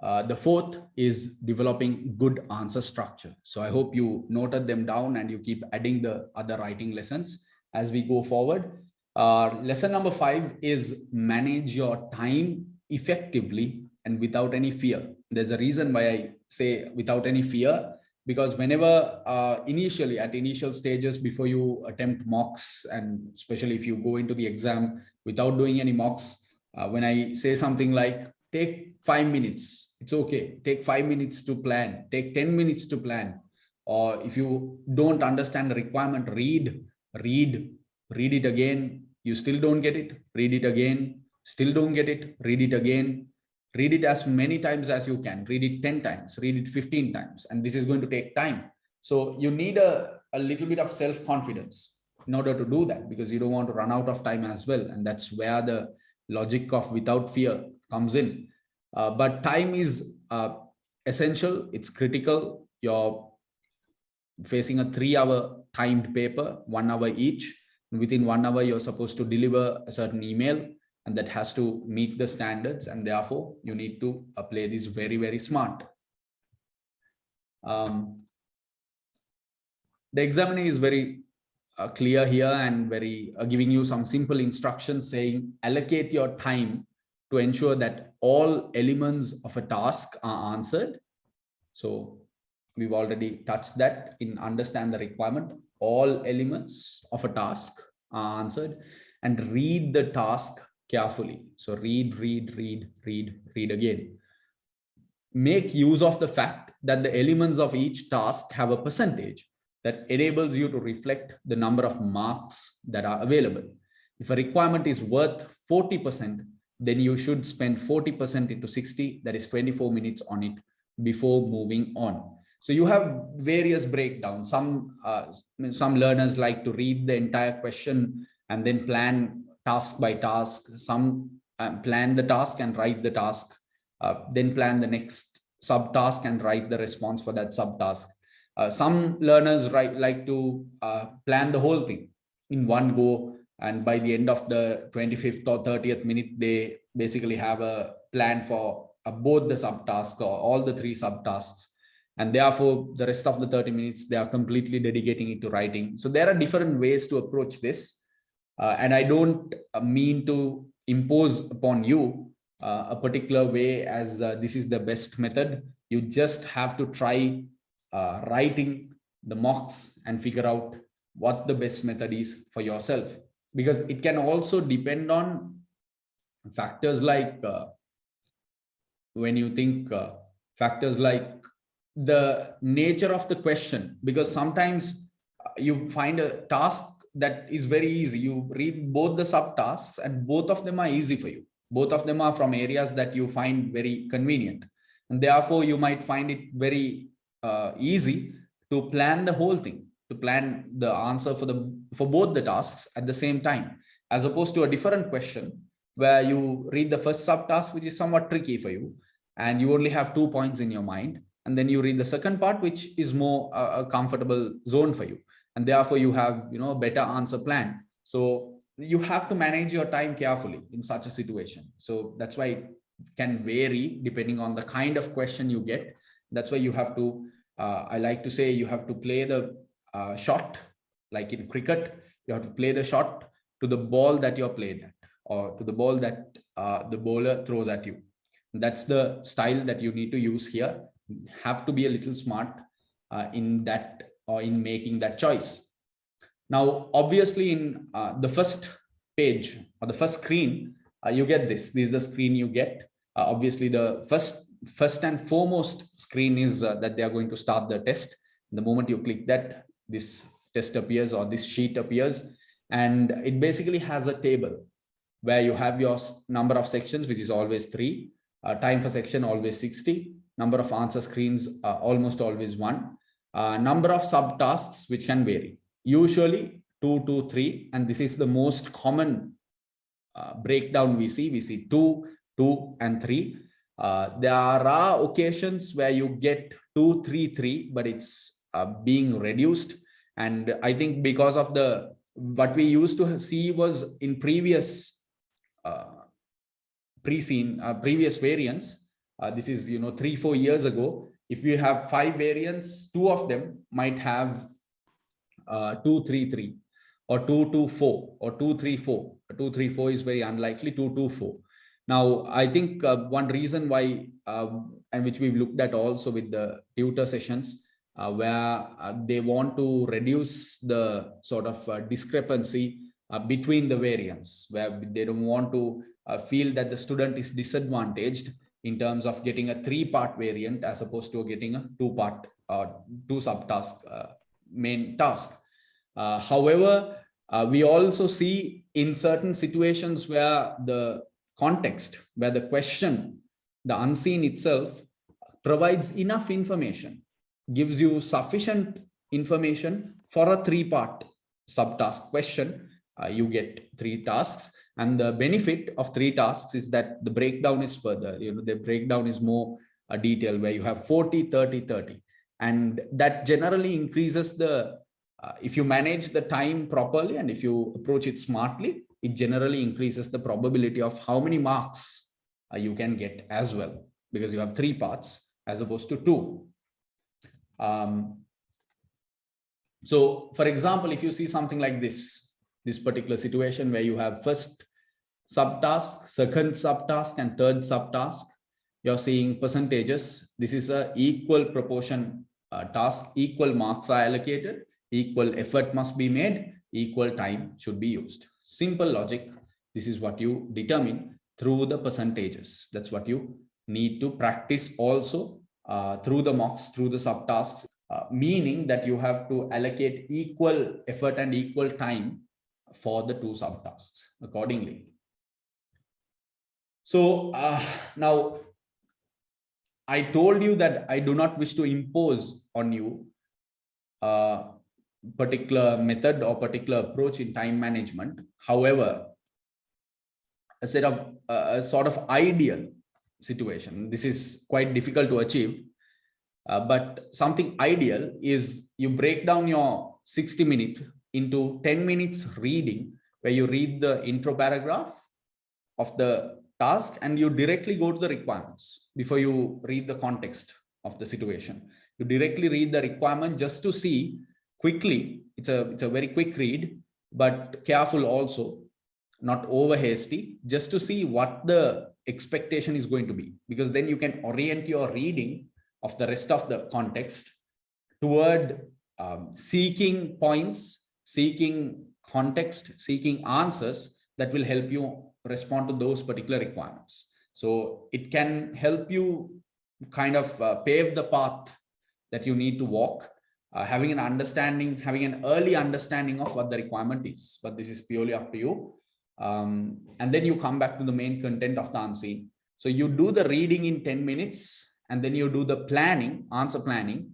the fourth is developing good answer structure. So I hope you noted them down and you keep adding the other writing lessons as we go forward. Lesson number 5 is manage your time effectively and without any fear. There's a reason why I say without any fear, because whenever initially at initial stages before you attempt mocks, and especially if you go into the exam without doing any mocks, when I say something like take 5 minutes, it's okay. Take 5 minutes to plan, take 10 minutes to plan. Or if you don't understand the requirement, read it again. You still don't get it, read it again. Still don't get it, read it again. Read it as many times as you can. Read it 10 times, read it 15 times. And this is going to take time. So you need a little bit of self-confidence in order to do that, because you don't want to run out of time as well. And that's where the logic of without fear comes in. But time is essential. It's critical. You're facing a 3-hour timed paper, 1 hour each. Within 1 hour, you're supposed to deliver a certain email, and that has to meet the standards. And therefore, you need to play this very, very smart. The examiner is very clear here and very giving you some simple instructions saying allocate your time to ensure that all elements of a task are answered. So we've already touched that in understand the requirement. All elements of a task are answered, and read the task carefully. So read again. Make use of the fact that the elements of each task have a percentage that enables you to reflect the number of marks that are available. If a requirement is worth 40%, then you should spend 40% into 60, that is 24 minutes on it before moving on. So you have various breakdowns. Some learners like to read the entire question and then plan task by task. Some plan the task and write the task, then plan the next subtask and write the response for that subtask. Some learners like to plan the whole thing in one go, and by the end of the 25th or 30th minute, they basically have a plan for both the subtasks or all the 3 subtasks. And therefore, the rest of the 30 minutes, they are completely dedicating it to writing. So there are different ways to approach this. And I don't mean to impose upon you a particular way as this is the best method. You just have to try writing the mocks and figure out what the best method is for yourself, because it can also depend on factors like when you think factors like the nature of the question, because sometimes you find a task that is very easy. You read both the subtasks and both of them are easy for you. Both of them are from areas that you find very convenient. And therefore, you might find it very easy to plan the whole thing, to plan the answer for both the tasks at the same time, as opposed to a different question where you read the first subtask, which is somewhat tricky for you, and you only have 2 points in your mind. And then you read the second part, which is more a comfortable zone for you. And therefore you have, a better answer plan. So you have to manage your time carefully in such a situation. So that's why it can vary depending on the kind of question you get. That's why you have to, I like to say, you have to play the shot, like in cricket, you have to play the shot to the ball that you're played at, or to the ball that the bowler throws at you. That's the style that you need to use here. Have to be a little smart in that, or in making that choice. Now, obviously, in the first page or the first screen, you get this. This is the screen you get. Obviously, the first and foremost screen is that they are going to start the test. The moment you click that, this test appears, or this sheet appears, and it basically has a table where you have your number of sections, which is always 3, time for section always 60, number of answer screens almost always 1, number of subtasks which can vary, usually 2 to 3, and this is the most common breakdown we see 2, 2 and 3. There are occasions where you get 2, 3, 3, but it's being reduced. And I think because of what we used to see was in previous previous variants, this is 3-4 years ago, if you have 5 variants, 2 of them might have 2, 3, 3, or 2, 2, 4, or 2, 3, 4. 2, 3, 4 is very unlikely. 2, 2, 4. Now, I think one reason why, and which we've looked at also with the tutor sessions, where they want to reduce the sort of discrepancy between the variants, where they don't want to feel that the student is disadvantaged in terms of getting a 3-part variant as opposed to getting a 2-part or 2 subtask main task. However, we also see in certain situations where the context, where the question, the unseen itself provides enough information, gives you sufficient information for a 3-part subtask question. You get 3 tasks, and the benefit of 3 tasks is that the breakdown is further, the breakdown is more detailed, where you have 40, 30, 30, and that generally increases the if you manage the time properly and if you approach it smartly, it generally increases the probability of how many marks you can get as well, because you have 3 parts as opposed to 2. So for example, if you see something like this particular situation where you have first subtask, second subtask, and third subtask, you're seeing percentages. This is a equal proportion task, equal marks are allocated, equal effort must be made, equal time should be used. Simple logic. This is what you determine through the percentages. That's what you need to practice also through the mocks, through the subtasks, meaning that you have to allocate equal effort and equal time for the 2 subtasks accordingly. So now I told you that I do not wish to impose on you a particular method or particular approach in time management. However, a sort of ideal situation, this is quite difficult to achieve, but something ideal is you break down your 60 minutes into 10 minutes reading, where you read the intro paragraph of the task and you directly go to the requirements before you read the context of the situation. You directly read the requirement just to see quickly. It's a very quick read, but careful also, not over hasty, just to see what the expectation is going to be, because then you can orient your reading of the rest of the context toward seeking points, seeking context, seeking answers that will help you respond to those particular requirements. So it can help you kind of pave the path that you need to walk, having an early understanding of what the requirement is. But this is purely up to you. And then you come back to the main content of the unseen. So you do the reading in 10 minutes, and then you do the planning, answer planning,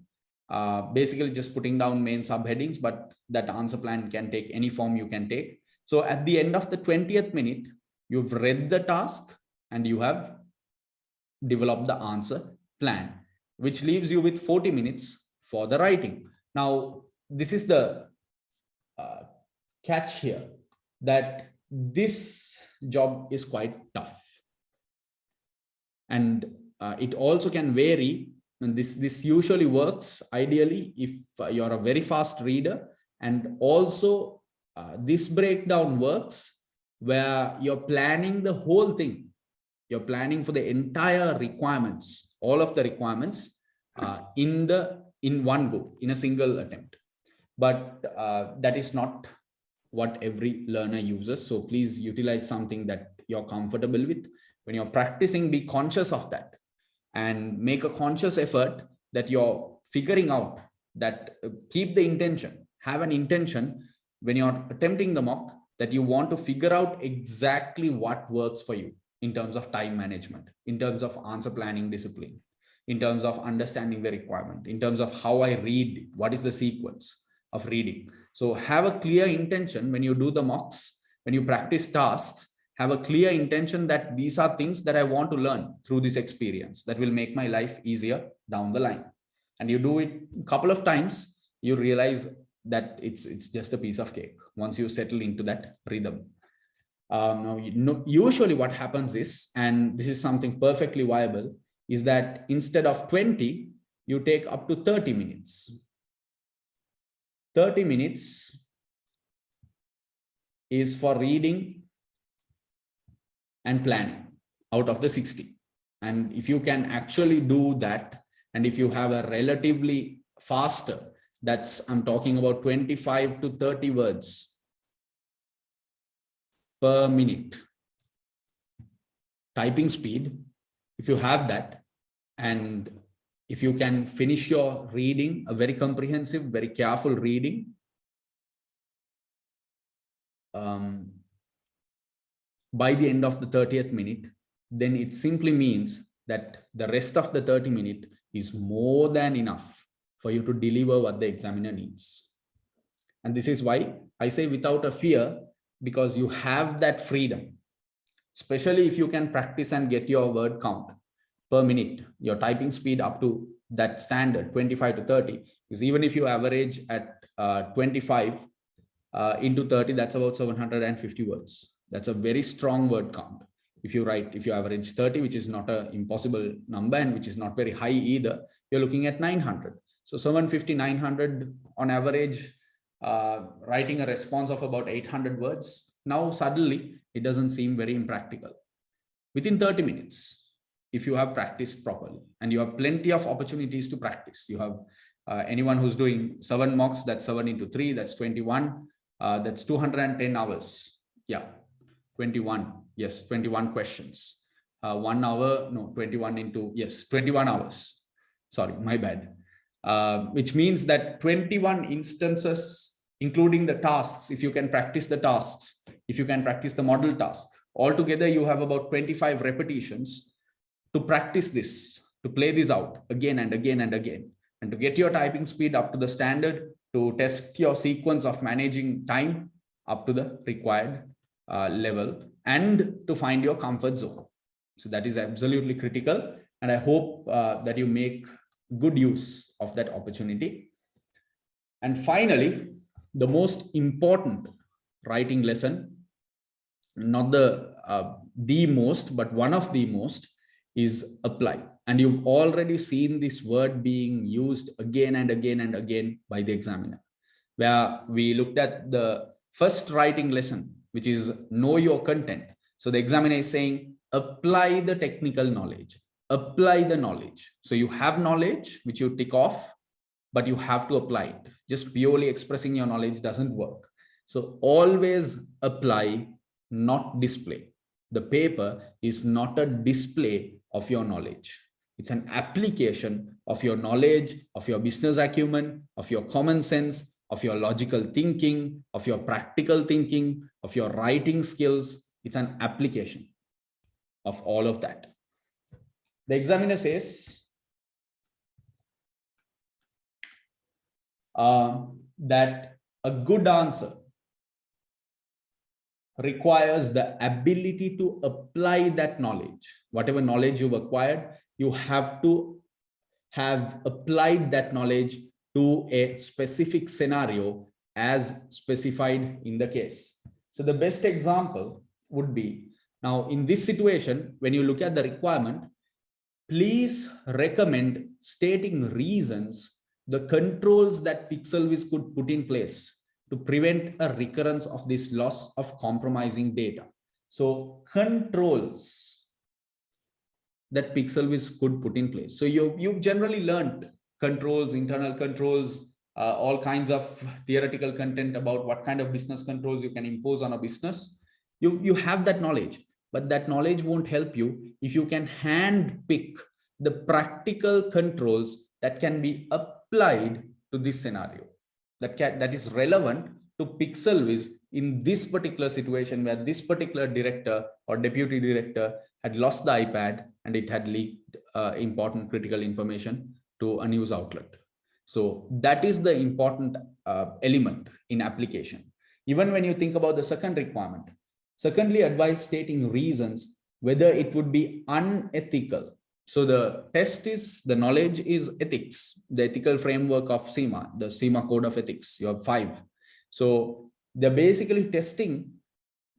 basically just putting down main subheadings, but that answer plan can take any form you can take. So at the end of the 20th minute, you've read the task and you have developed the answer plan, which leaves you with 40 minutes for the writing. Now, this is the catch here, that this job is quite tough. And it also can vary. And this usually works ideally if you're a very fast reader. And also this breakdown works where you're planning the whole thing. You're planning for the entire requirements, all of the requirements in one go, in a single attempt. But that is not what every learner uses. So please utilize something that you're comfortable with. When you're practicing, be conscious of that and make a conscious effort that you're figuring out that, keep the intention, have an intention when you're attempting the mock, that you want to figure out exactly what works for you in terms of time management, in terms of answer planning discipline, in terms of understanding the requirement, in terms of how I read, what is the sequence of reading. So have a clear intention when you do the mocks, when you practice tasks, have a clear intention that these are things that I want to learn through this experience that will make my life easier down the line. And you do it a couple of times, you realize that it's just a piece of cake once you settle into that rhythm. Now, usually what happens is, and this is something perfectly viable, is that instead of 20, you take up to 30 minutes. 30 minutes is for reading and planning out of the 60. And if you can actually do that, and if you have a relatively faster, I'm talking about 25 to 30 words per minute typing speed, if you have that, and if you can finish your reading, a very comprehensive, very careful reading, by the end of the 30th minute, then it simply means that the rest of the 30 minutes is more than enough for you to deliver what the examiner needs. And this is why I say without a fear, because you have that freedom, especially if you can practice and get your word count per minute, your typing speed up to that standard 25 to 30, because even if you average at 25 into 30, that's about 750 words. That's a very strong word count. If you average 30, which is not an impossible number and which is not very high either, you're looking at 900. So 750, 900 on average, writing a response of about 800 words. Now suddenly it doesn't seem very impractical. Within 30 minutes, if you have practiced properly, and you have plenty of opportunities to practice. You have anyone who's doing 7 mocks, that's 7 into 3, that's 21, that's 210 hours. Yeah, 21, yes, 21 questions. 1 hour, no, 21 into, yes, 21 hours. Sorry, my bad. Which means that 21 instances, including the tasks, if you can practice the tasks, if you can practice the model task, altogether you have about 25 repetitions to practice this, to play this out again and again and again, and to get your typing speed up to the standard, to test your sequence of managing time up to the required level, and to find your comfort zone. So that is absolutely critical. And I hope that you make good use of that opportunity. And finally, the most important writing lesson, not the most, but one of the most, is apply. And you've already seen this word being used again and again and again by the examiner, where we looked at the first writing lesson, which is know your content. So the examiner is saying, apply the technical knowledge, apply the knowledge. So you have knowledge, which you tick off, but you have to apply it. Just purely expressing your knowledge doesn't work. So always apply, not display. The paper is not a display of your knowledge. It's an application of your knowledge, of your business acumen, of your common sense, of your logical thinking, of your practical thinking, of your writing skills. It's an application of all of that. The examiner says that a good answer requires the ability to apply that knowledge. Whatever knowledge you've acquired, you have to have applied that knowledge to a specific scenario as specified in the case. So the best example would be, now in this situation, when you look at the requirement, please recommend stating reasons, the controls that Pixelwiz could put in place to prevent a recurrence of this loss of compromising data. So controls that Pixelwiz could put in place. So you've generally learned controls, internal controls, all kinds of theoretical content about what kind of business controls you can impose on a business. You have that knowledge, but that knowledge won't help you if you can hand pick the practical controls that can be applied to this scenario, that is relevant to Pixelwiz in this particular situation, where this particular director or deputy director had lost the iPad and it had leaked important critical information to a news outlet. So that is the important element in application. Even when you think about the second requirement, secondly, advise stating reasons whether it would be unethical. So the test is, the knowledge is ethics, the ethical framework of CIMA, the CIMA code of ethics. You have 5. So they're basically testing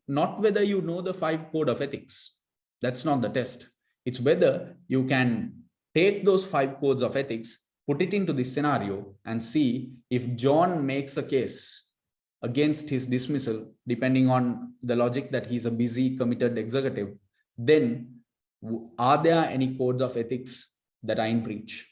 not whether you know the 5 code of ethics. That's not the test. It's whether you can take those 5 codes of ethics, put it into this scenario, and see if John makes a case against his dismissal, depending on the logic that he's a busy, committed executive, then are there any codes of ethics that are in breach?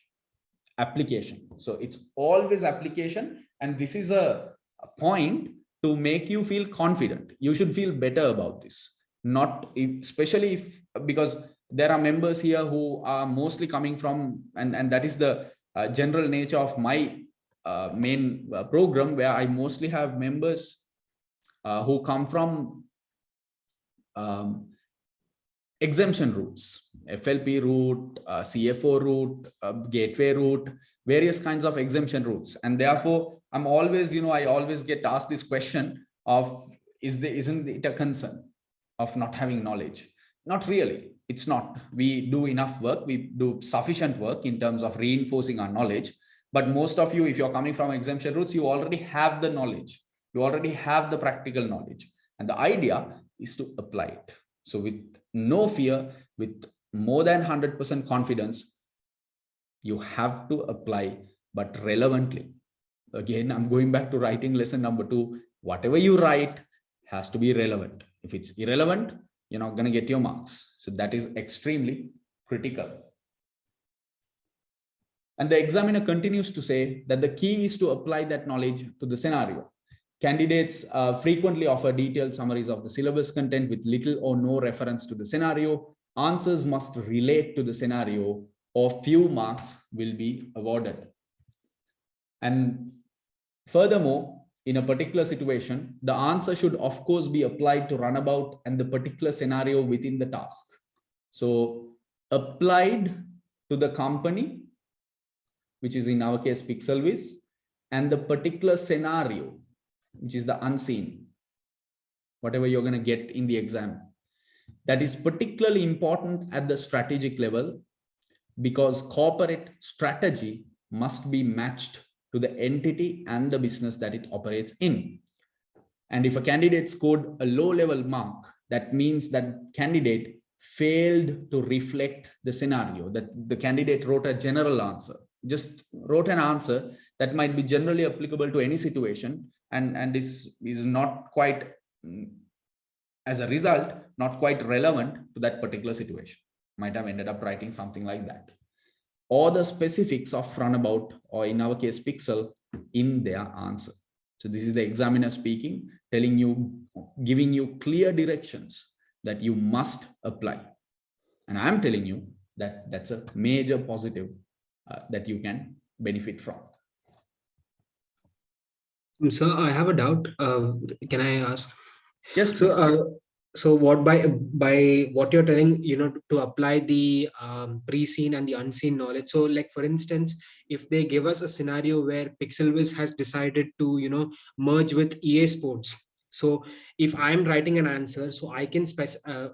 Application. So it's always application. And this is a point to make you feel confident. You should feel better about this. Not if, especially if, because there are members here who are mostly coming from, and that is the general nature of my main program, where I mostly have members who come from exemption routes, FLP route, CFO route, gateway route, various kinds of exemption routes. And therefore, I'm always, I always get asked this question of, isn't it a concern of not having knowledge? Not really. It's not. We do enough work. We do sufficient work in terms of reinforcing our knowledge. But most of you, if you're coming from exemption routes, you already have the knowledge. You already have the practical knowledge. And the idea is to apply it. So with no fear, with more than 100% confidence, you have to apply, but relevantly. Again, I'm going back to writing lesson number 2. Whatever you write has to be relevant. If it's irrelevant, you're not going to get your marks. So that is extremely critical. And the examiner continues to say that the key is to apply that knowledge to the scenario. Candidates frequently offer detailed summaries of the syllabus content with little or no reference to the scenario. Answers must relate to the scenario, or few marks will be awarded. And furthermore, in a particular situation, the answer should of course be applied to runabout and the particular scenario within the task. So applied to the company, which is in our case Pixelwiz, and the particular scenario, which is the unseen, whatever you're going to get in the exam. That is particularly important at the strategic level, because corporate strategy must be matched to the entity and the business that it operates in. And if a candidate scored a low level mark, that means that candidate failed to reflect the scenario, that the candidate wrote a general answer, just wrote an answer that might be generally applicable to any situation, and is not quite, as a result, not quite relevant to that particular situation. Might have ended up writing something like that, or the specifics of runabout, or in our case pixel, in their answer. So this is the examiner speaking, telling you, giving you clear directions that you must apply. And I'm telling you that that's a major positive that you can benefit from. Sir, I have a doubt. Can I ask? Yes, So, please. so what by what you're telling, to apply the pre-seen and the unseen knowledge. So, like for instance, if they give us a scenario where Pixelwiz has decided to, merge with EA Sports. So, if I'm writing an answer, so I can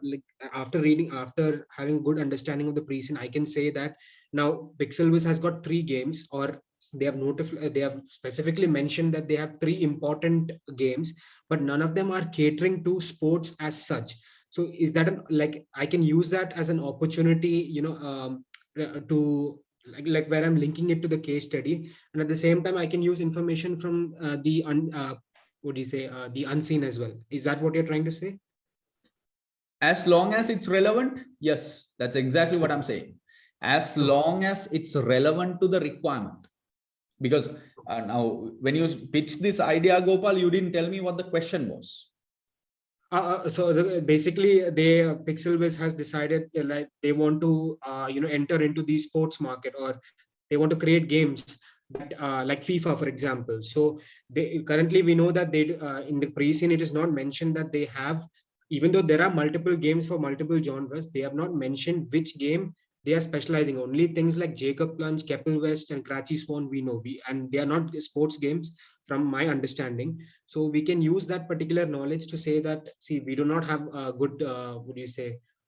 like after having good understanding of the pre-seen, I can say that now Pixelwiz has got 3 games, or they have specifically mentioned that they have 3 important games, but none of them are catering to sports as such. So is that like I can use that as an opportunity, to like where I'm linking it to the case study, and at the same time I can use information from the unseen as well. Is that what you're trying to say? As long as it's relevant, yes, that's exactly what I'm saying. As long as it's relevant to the requirement. Because now when you pitch this idea, Gopal, you didn't tell me what the question was. Basically, Pixelwiz has decided like they want to enter into the sports market, or they want to create games that like FIFA, for example. So currently we know that they in the pre-scene it is not mentioned that they have, even though there are multiple games for multiple genres, they have not mentioned which game they are specializing. Only things like Jacob Plunge, Keppel West, and Kratzy Swan we know, and they are not sports games from my understanding. So we can use that particular knowledge to say that, see, we do not have a good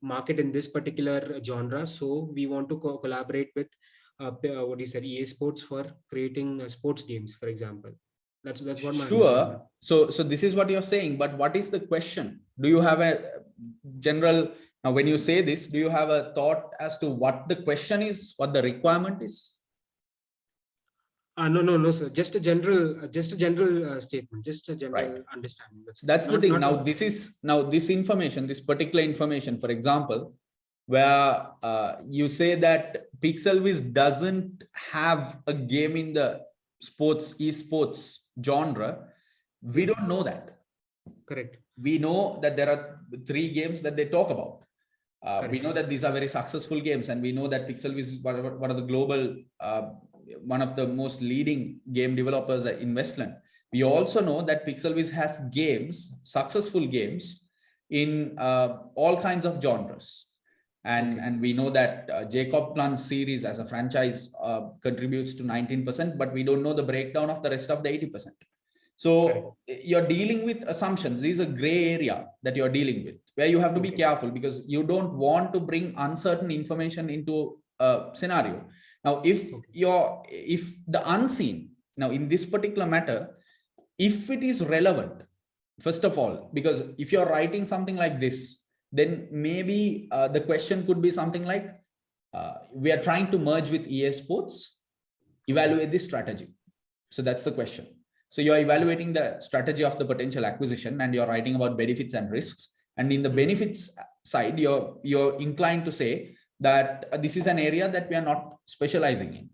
market in this particular genre, so we want to collaborate with EA Sports for creating sports games, for example. That's what my understanding. Sure. So this is what you're saying, but what is the question? Do you have a general, now when you say this, do you have a thought as to what the question is, what the requirement is? No, sir. Just a general statement, just a general understanding. That's the thing. Now this information, this particular information, for example, where you say that Pixelwiz doesn't have a game in the esports genre, we don't know that. Correct. We know that there are 3 games that they talk about. We know that these are very successful games, and we know that Pixelwiz is one of the global, one of the most leading game developers in Westland. We also know that Pixelwiz has games, successful games in all kinds of genres. And we know that Jacob Plunge series as a franchise contributes to 19%, but we don't know the breakdown of the rest of the 80%. So you're dealing with assumptions. This is a gray area that you're dealing with, where you have to be careful, because you don't want to bring uncertain information into a scenario. Now, if the unseen, now in this particular matter, if it is relevant, first of all, because if you're writing something like this, then maybe the question could be something like, we are trying to merge with EA Sports, evaluate this strategy. So that's the question. So you're evaluating the strategy of the potential acquisition, and you're writing about benefits and risks. And in the benefits side, you're inclined to say that this is an area that we are not specializing in.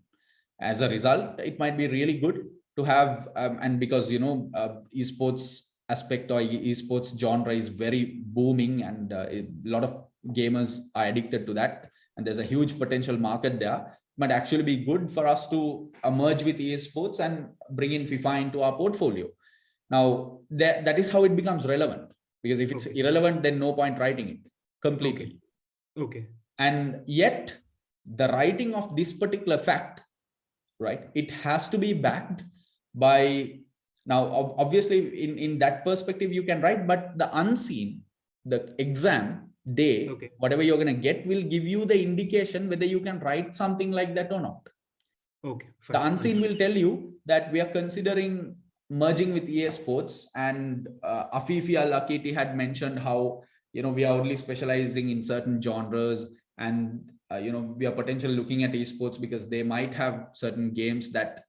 As a result, it might be really good to have, and because, esports aspect or esports genre is very booming, and a lot of gamers are addicted to that, and there's a huge potential market there. Might actually be good for us to merge with EA Sports and bring in FIFA into our portfolio. Now, that is how it becomes relevant, because if it's irrelevant, then no point writing it completely. Okay. And yet, the writing of this particular fact, right, it has to be backed by, now, obviously, in that perspective, you can write, but the unseen, the exam day, whatever you're going to get will give you the indication whether you can write something like that or not. Okay. Fine. The unseen will tell you that we are considering merging with EA Sports, and Afifi Al-Akiti had mentioned how we are only specializing in certain genres, and we are potentially looking at esports because they might have certain games that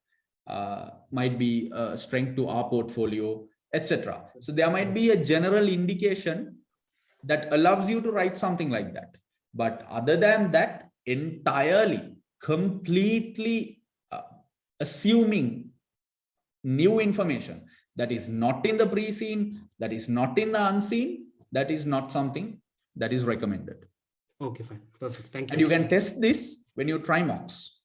might be a strength to our portfolio, etc. So there might be a general indication that allows you to write something like that. But other than that, entirely, completely assuming new information that is not in the pre-seen, that is not in the unseen, that is not something that is recommended. Okay, fine. Perfect. Thank you. And you can test this when you try mocks.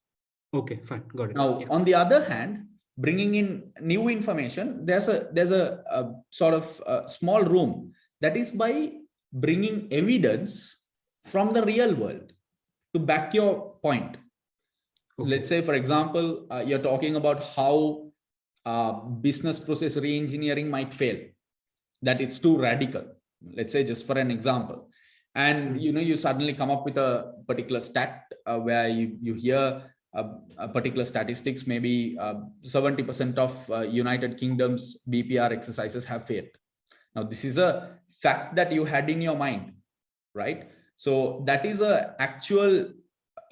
Okay, fine. Got it. Now, on the other hand, bringing in new information, there's a sort of small room that is by bringing evidence from the real world to back your point. Okay. Let's say, for example, you're talking about how business process re-engineering might fail, that it's too radical. Let's say, just for an example. And you suddenly come up with a particular stat where you hear a particular statistics, maybe 70% of United Kingdom's BPR exercises have failed. Now, this is a fact that you had in your mind, right? So that is a actual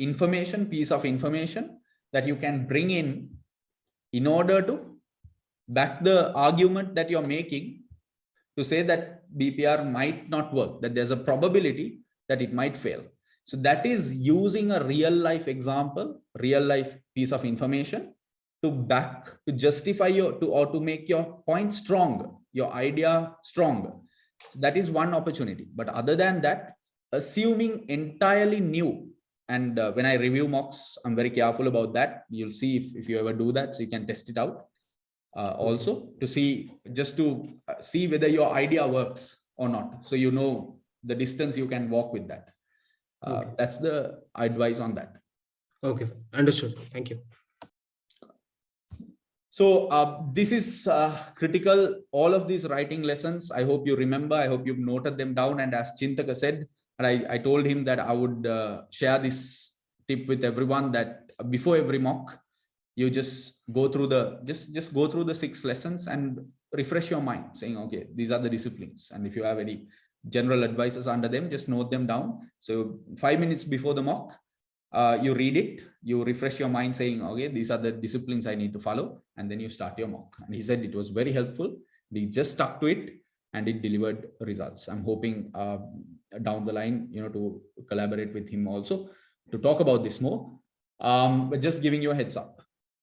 information, piece of information that you can bring in order to back the argument that you're making to say that BPR might not work, that there's a probability that it might fail. So that is using a real life example, real life piece of information to justify or to make your point stronger, your idea stronger. So that is one opportunity. But other than that, assuming entirely new, and when I review mocks, I'm very careful about that. You'll see if you ever do that, so you can test it out. Also to see, just to see whether your idea works or not. So the distance you can walk with that. Okay. That's the advice on that. Okay, understood. Thank you. So this is critical. All of these writing lessons, I hope you remember, I hope you've noted them down. And as Chintaka said, and I told him that I would share this tip with everyone, that before every mock, you just go through just go through the 6 lessons and refresh your mind, saying, okay, these are the disciplines. And if you have any general advices under them, just note them down. So 5 minutes before the mock, you read it, you refresh your mind saying, okay, these are the disciplines I need to follow. And then you start your mock. And he said it was very helpful. He just stuck to it and it delivered results. I'm hoping down the line, to collaborate with him also to talk about this more. But just giving you a heads up.